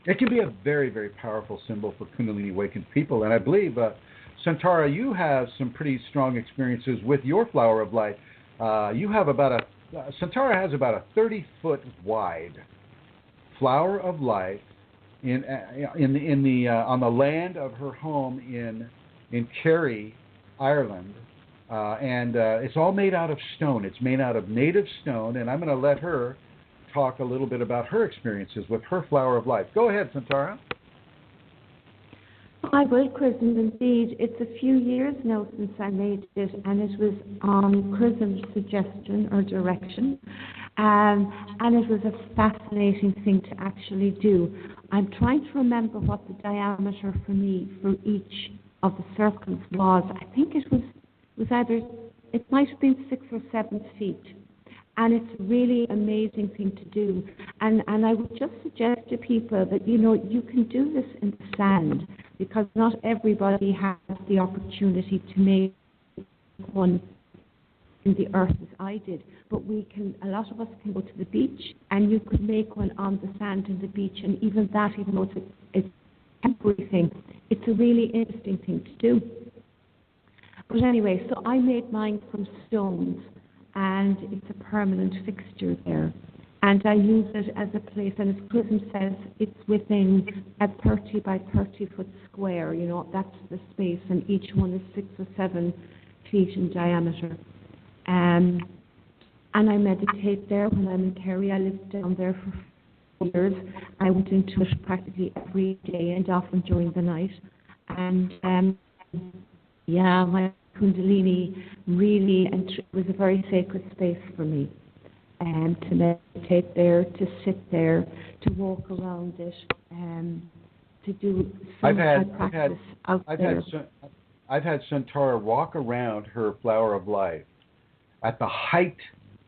it can be a very, very powerful symbol for Kundalini awakened people. And I believe, Santara, you have some pretty strong experiences with your Flower of Light. You have Santara has about a 30-foot wide Flower of Light on the land of her home in Kerry, Ireland, and it's all made out of stone. It's made out of native stone, and I'm going to let her talk a little bit about her experiences with her Flower of Life. Go ahead, Santara. I will, Chrism, indeed. It's a few years now since I made it, and it was on Chrism's suggestion or direction, and it was a fascinating thing to actually do. I'm trying to remember what the diameter for me for each of the circles was. I think it might have been 6 or 7 feet. And it's a really amazing thing to do. And I would just suggest to people that, you can do this in the sand because not everybody has the opportunity to make one in the earth as I did. But a lot of us can go to the beach and you could make one on the sand in the beach. And even though it's a temporary thing, it's a really interesting thing to do. But anyway, so I made mine from stones. And it's a permanent fixture there. And I use it as a place, and as Chrism says, it's within a 30 by 30 foot square, that's the space, and each one is 6 or 7 feet in diameter. And I meditate there when I'm in Kerry. I lived down there for 4 years. I went into it practically every day and often during the night. And my Kundalini really, and it was a very sacred space for me, to meditate there, to sit there, to walk around it, to do some practice out there. I've had Santara walk around her Flower of Life at the height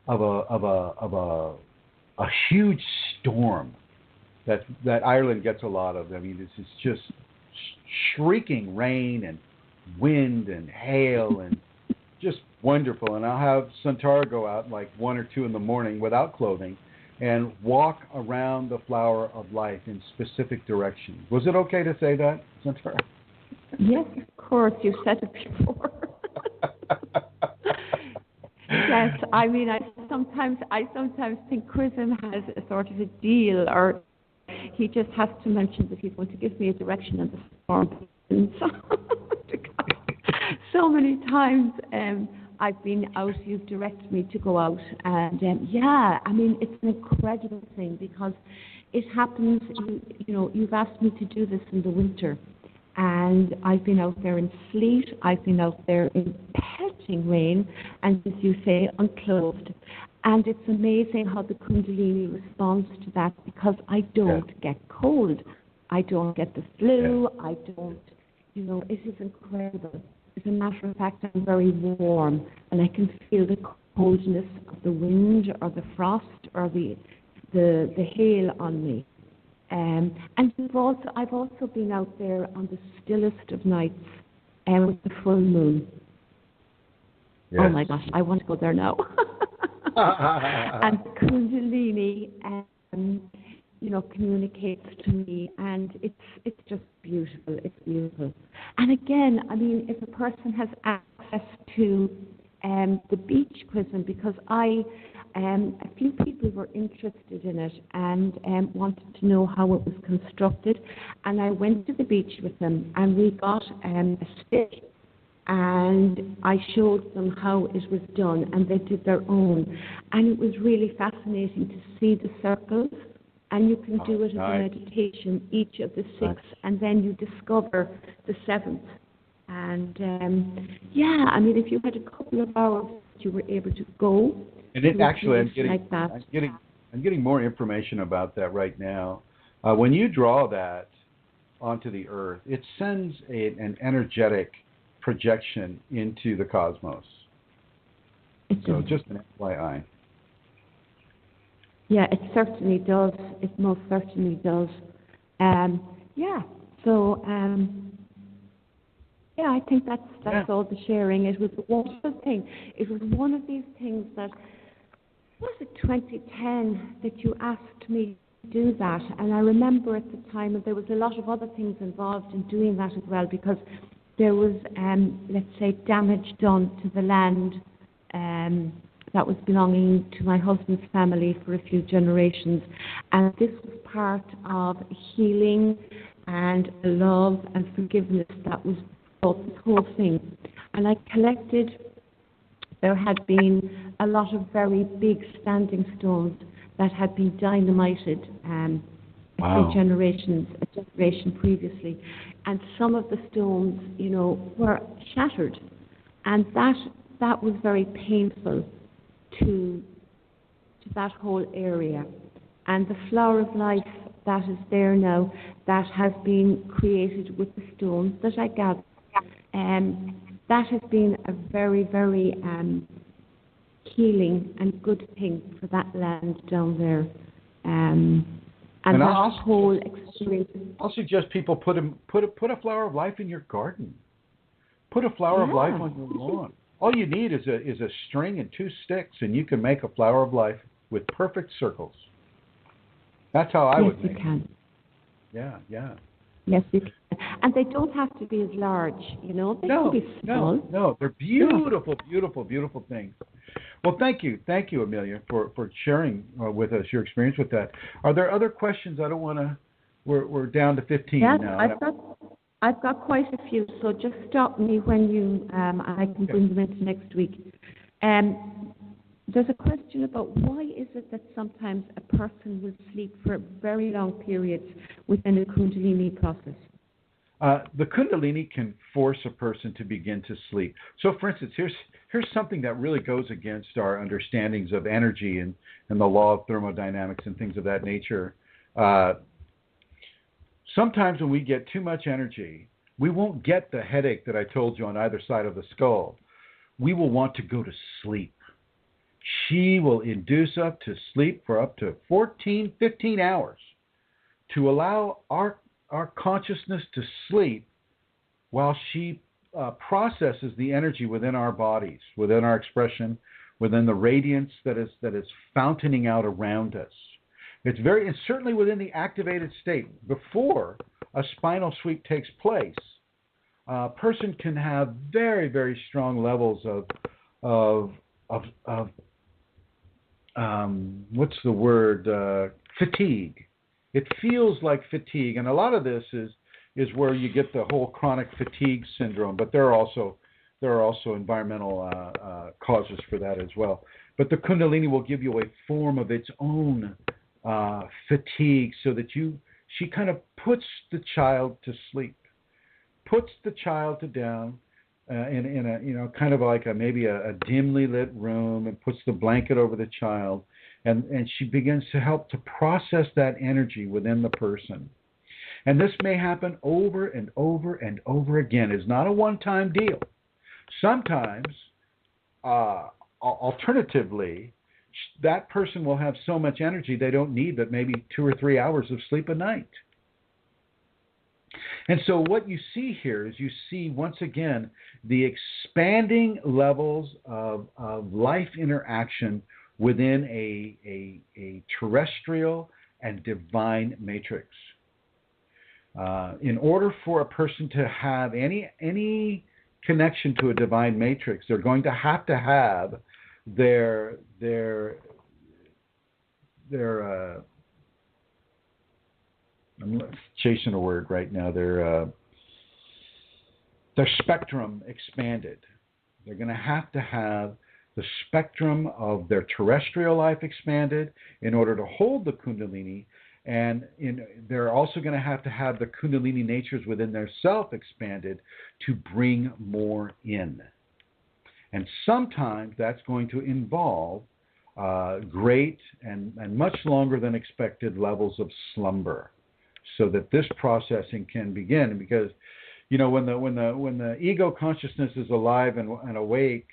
of a huge storm that Ireland gets a lot of. I mean, this is just shrieking rain and wind and hail and just wonderful. And I'll have Santara go out like 1 or 2 in the morning without clothing and walk around the flower of life in specific directions. Was it okay to say that, Centaur? Yes, of course. You said it before. Yes, I mean, I sometimes think Chrism has a sort of a deal, or he just has to mention that he's going to give me a direction in the storm. So many times I've been out, you've directed me to go out, and yeah, I mean, it's an incredible thing because it happens, you know, you've asked me to do this in the winter, and I've been out there in sleet, I've been out there in pelting rain, and as you say, unclothed. And it's amazing how the Kundalini responds to that because I don't get cold. I don't get the flu. I don't, you know, it is incredible. As a matter of fact, I'm very warm and I can feel the coldness of the wind or the frost or the hail on me. And I've also been out there on the stillest of nights with the full moon. Yes. Oh my gosh, I want to go there now. And Kundalini, you know, communicates to me, and it's just beautiful. It's beautiful. And again, I mean, if a person has access to the beach Chrism, because a few people were interested in it and wanted to know how it was constructed, and I went to the beach with them, and we got a stick. And I showed them how it was done, and they did their own. And it was really fascinating to see the circles, and you can do it as a meditation, each of the 6, and then you discover the 7th. And yeah, I mean, if you had a couple of hours, you were able to go. And it actually, I'm getting more information about that right now. When you draw that onto the earth, it sends an energetic projection into the cosmos. So just an FYI. Yeah, it certainly does. It most certainly does. Yeah. So yeah, I think that's all the sharing. It was one thing. It was one of these things that was it 2010 that you asked me to do that, and I remember at the time, and there was a lot of other things involved in doing that as well, because there was, let's say, damage done to the land that was belonging to my husband's family for a few generations. And this was part of healing and love and forgiveness that was brought this whole thing. And I collected, there had been a lot of very big standing stones that had been dynamited a generation previously. And some of the stones, you know, were shattered, and that was very painful to that whole area. And the flower of life that is there now, that has been created with the stones that I gathered, that has been a very, very healing and good thing for that land down there. And that whole experience. I'll suggest people put a flower of life in your garden. Put a flower of life on your lawn. All you need is a string and 2 sticks, and you can make a flower of life with perfect circles. That's how I would make it. Yes, you can. Yeah. Yes, you can. And they don't have to be as large, you know. They can be small. No, they're beautiful, beautiful, beautiful things. Well, thank you, Amelia, for sharing with us your experience with that. Are there other questions? I don't want to. We're down to 15 now. I've got quite a few. So just stop me when you. I can bring them into next week. There's a question about why is it that sometimes a person will sleep for very long periods within a Kundalini process? The Kundalini can force a person to begin to sleep. So, for instance, here's something that really goes against our understandings of energy and the law of thermodynamics and things of that nature. Sometimes when we get too much energy, we won't get the headache that I told you on either side of the skull. We will want to go to sleep. She will induce us to sleep for up to 14, 15 hours to allow our consciousness to sleep while she processes the energy within our bodies, within our expression, within the radiance that is fountaining out around us. It's certainly within the activated state. Before a spinal sweep takes place, a person can have very, very strong levels of what's the word? Fatigue. It feels like fatigue, and a lot of this is where you get the whole chronic fatigue syndrome. But there are also environmental causes for that as well. But the Kundalini will give you a form of its own fatigue, so that she kind of puts the child to sleep, puts the child down in a kind of like maybe a dimly lit room, and puts the blanket over the child, and she begins to help to process that energy within the person. And this may happen over and over and over again. It's not a one-time deal. Sometimes, alternatively, that person will have so much energy they don't need but maybe 2 or 3 hours of sleep a night. And so what you see here is you see, once again, the expanding levels of life interaction within a terrestrial and divine matrix. In order for a person to have any connection to a divine matrix, they're going to have their I'm chasing a word right now. Their spectrum expanded. They're going to have the spectrum of their terrestrial life expanded in order to hold the Kundalini, and they're also going to have the Kundalini natures within their self expanded to bring more in. And sometimes that's going to involve great and much longer than expected levels of slumber, so that this processing can begin. Because, when the ego consciousness is alive and awake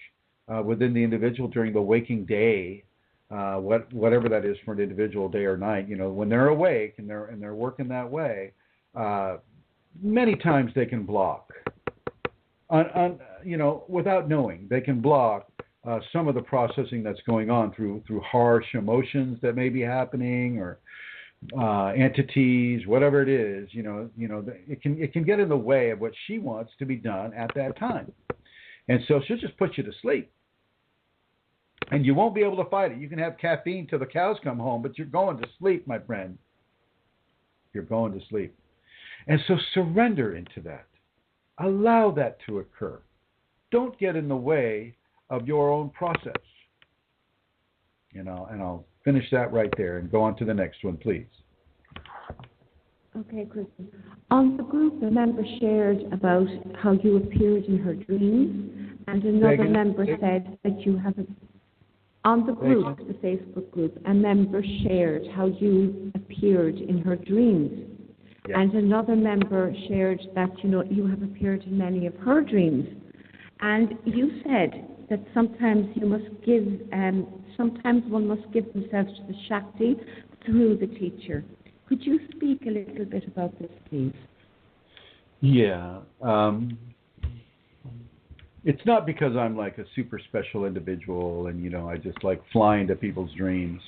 within the individual during the waking day, whatever that is for an individual, day or night, when they're awake and they're working that way, many times they can block. Without knowing, they can block some of the processing that's going on through harsh emotions that may be happening, or entities, whatever it is. It can get in the way of what she wants to be done at that time, and so she'll just put you to sleep, and you won't be able to fight it. You can have caffeine till the cows come home, but you're going to sleep, my friend. You're going to sleep, and so surrender into that. Allow that to occur. Don't get in the way of your own process. And I'll finish that right there and go on to the next one, please. Okay, Chrism. On the group, a member shared about how you appeared in her dreams, and another member said that you have on the group, the Facebook group, a member shared how you appeared in her dreams. Yes. And another member shared that, you have appeared in many of her dreams. And you said that sometimes one must give themselves to the Shakti through the teacher. Could you speak a little bit about this, please? Yeah. It's not because I'm like a super special individual and, I just like fly into people's dreams.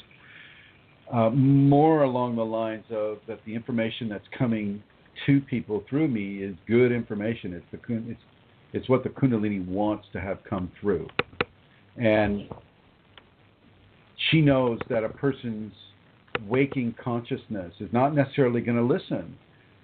More along the lines of that the information that's coming to people through me is good information. It's what the Kundalini wants to have come through. And she knows that a person's waking consciousness is not necessarily going to listen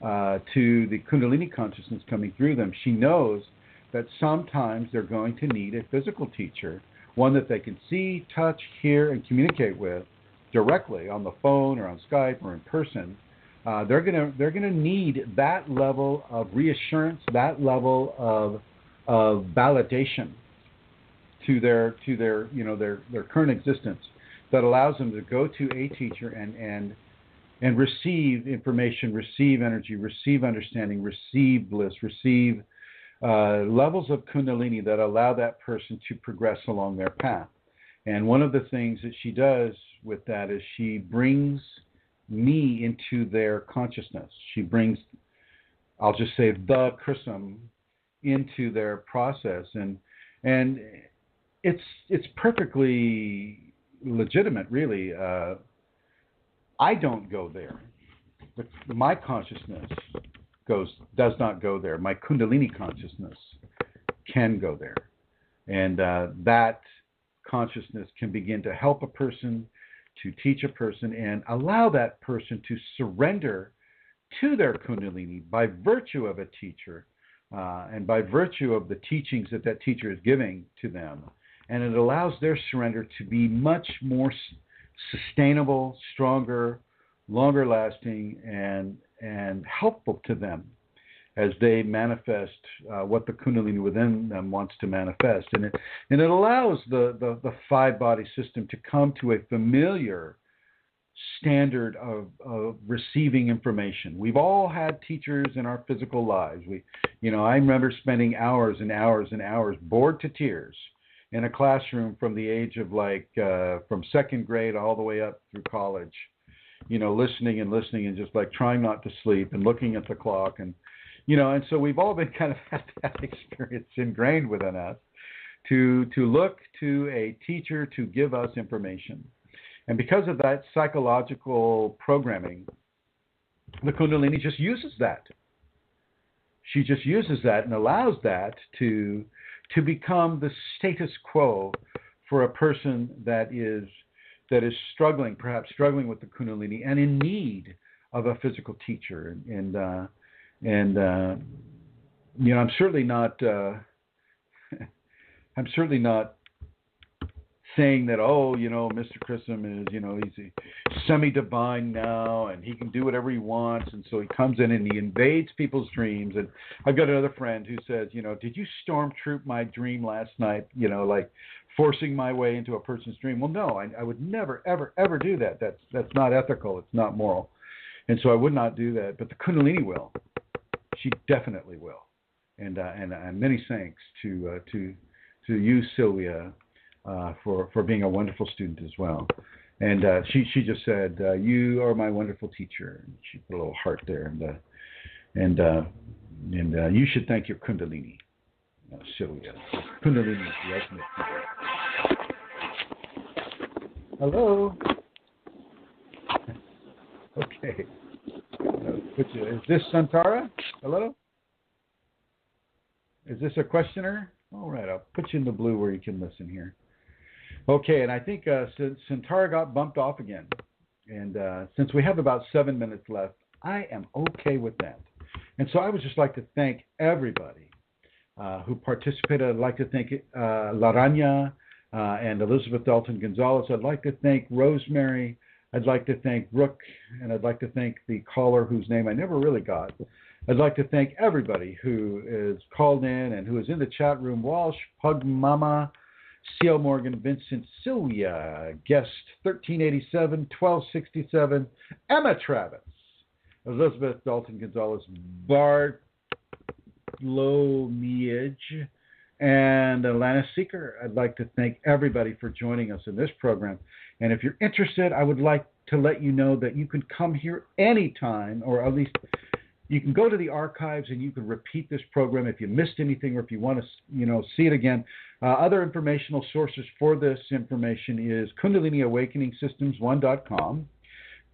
to the Kundalini consciousness coming through them. She knows that sometimes they're going to need a physical teacher, one that they can see, touch, hear, and communicate with directly on the phone or on Skype or in person. They're gonna need that level of reassurance, that level of validation to their current existence, that allows them to go to a teacher and receive information, receive energy, receive understanding, receive bliss, receive levels of Kundalini that allow that person to progress along their path. And one of the things that she does with that is she brings me into their consciousness. She brings, I'll just say, the Chrism into their process. And it's perfectly legitimate, really. I don't go there. But my consciousness does not go there. My Kundalini consciousness can go there, and that consciousness can begin to help a person, to teach a person, and allow that person to surrender to their Kundalini by virtue of a teacher, and by virtue of the teachings that that teacher is giving to them. And it allows their surrender to be much more sustainable, stronger, longer lasting, and helpful to them as they manifest what the Kundalini within them wants to manifest. And it allows the five-body system to come to a familiar standard of receiving information. We've all had teachers in our physical lives. I remember spending hours and hours and hours bored to tears in a classroom from the age of from second grade all the way up through college, listening and just trying not to sleep and looking at the clock. And so we've all been kind of had that experience ingrained within us to look to a teacher to give us information. And because of that psychological programming, the Kundalini just uses that. She just uses that and allows that to become the status quo for a person that is struggling, perhaps struggling with the Kundalini and in need of a physical teacher. And I'm certainly not saying that, Mr. Chrism is, he's semi-divine now and he can do whatever he wants, and so he comes in and he invades people's dreams. And I've got another friend who says, did you stormtroop my dream last night, forcing my way into a person's dream? Well, no, I would never, ever, ever do that. That's not ethical. It's not moral. And so I would not do that. But the Kundalini will. She definitely will. And many thanks to you, Sylvia, for being a wonderful student as well. And she just said, you are my wonderful teacher. And she put a little heart there. And you should thank your Kundalini, Sylvia. Kundalini is the ultimate teacher. Hello. Okay. Is this Santara? Hello? Is this a questioner? All right, I'll put you in the blue where you can listen here. Okay, and I think Santara got bumped off again. And since we have about 7 minutes left, I am okay with that. And so I would just like to thank everybody who participated. I'd like to thank Laranya and Elizabeth Dalton Gonzalez. I'd like to thank Rosemary. I'd like to thank Brooke, and I'd like to thank the caller whose name I never really got. I'd like to thank everybody who is called in and who is in the chat room. Walsh, Pug Mama, C.L. Morgan, Vincent, Sylvia, Guest 1387, 1267, Emma Travis, Elizabeth Dalton Gonzalez, Bartlomiage, and Alana Seeker. I'd like to thank everybody for joining us in this program. And if you're interested, I would like to let you know that you can come here anytime, or at least you can go to the archives and you can repeat this program if you missed anything or if you want to, see it again. Other informational sources for this information is Kundalini Awakening Systems 1.com,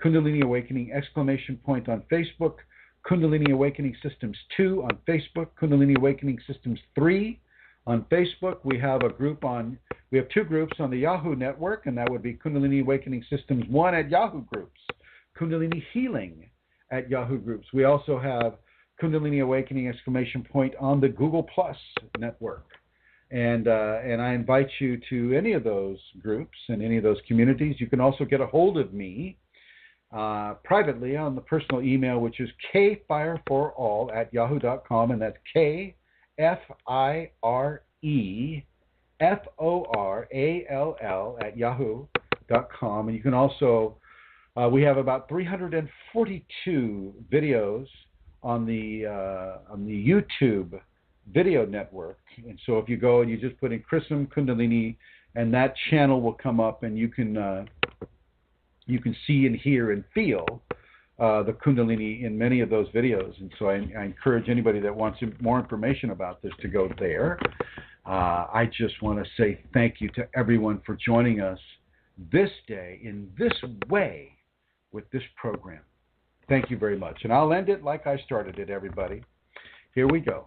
Kundalini Awakening ! On Facebook, Kundalini Awakening Systems 2 on Facebook, Kundalini Awakening Systems 3 on Facebook. We have two groups on the Yahoo network, and that would be Kundalini Awakening Systems 1 at Yahoo Groups, Kundalini Healing at Yahoo Groups. We also have Kundalini Awakening ! On the Google Plus network. And I invite you to any of those groups and any of those communities. You can also get a hold of me privately on the personal email, which is kfireforall@yahoo.com, and that's KFIREFORALL@yahoo.com. And you can also, we have about 342 videos on the YouTube video network. And so if you go and you just put in Chrism Kundalini, and that channel will come up, and you can see and hear and feel the Kundalini in many of those videos. And so I encourage anybody that wants more information about this to go there. I just want to say thank you to everyone for joining us this day in this way with this program. Thank you very much. And I'll end it like I started it, everybody. Here we go.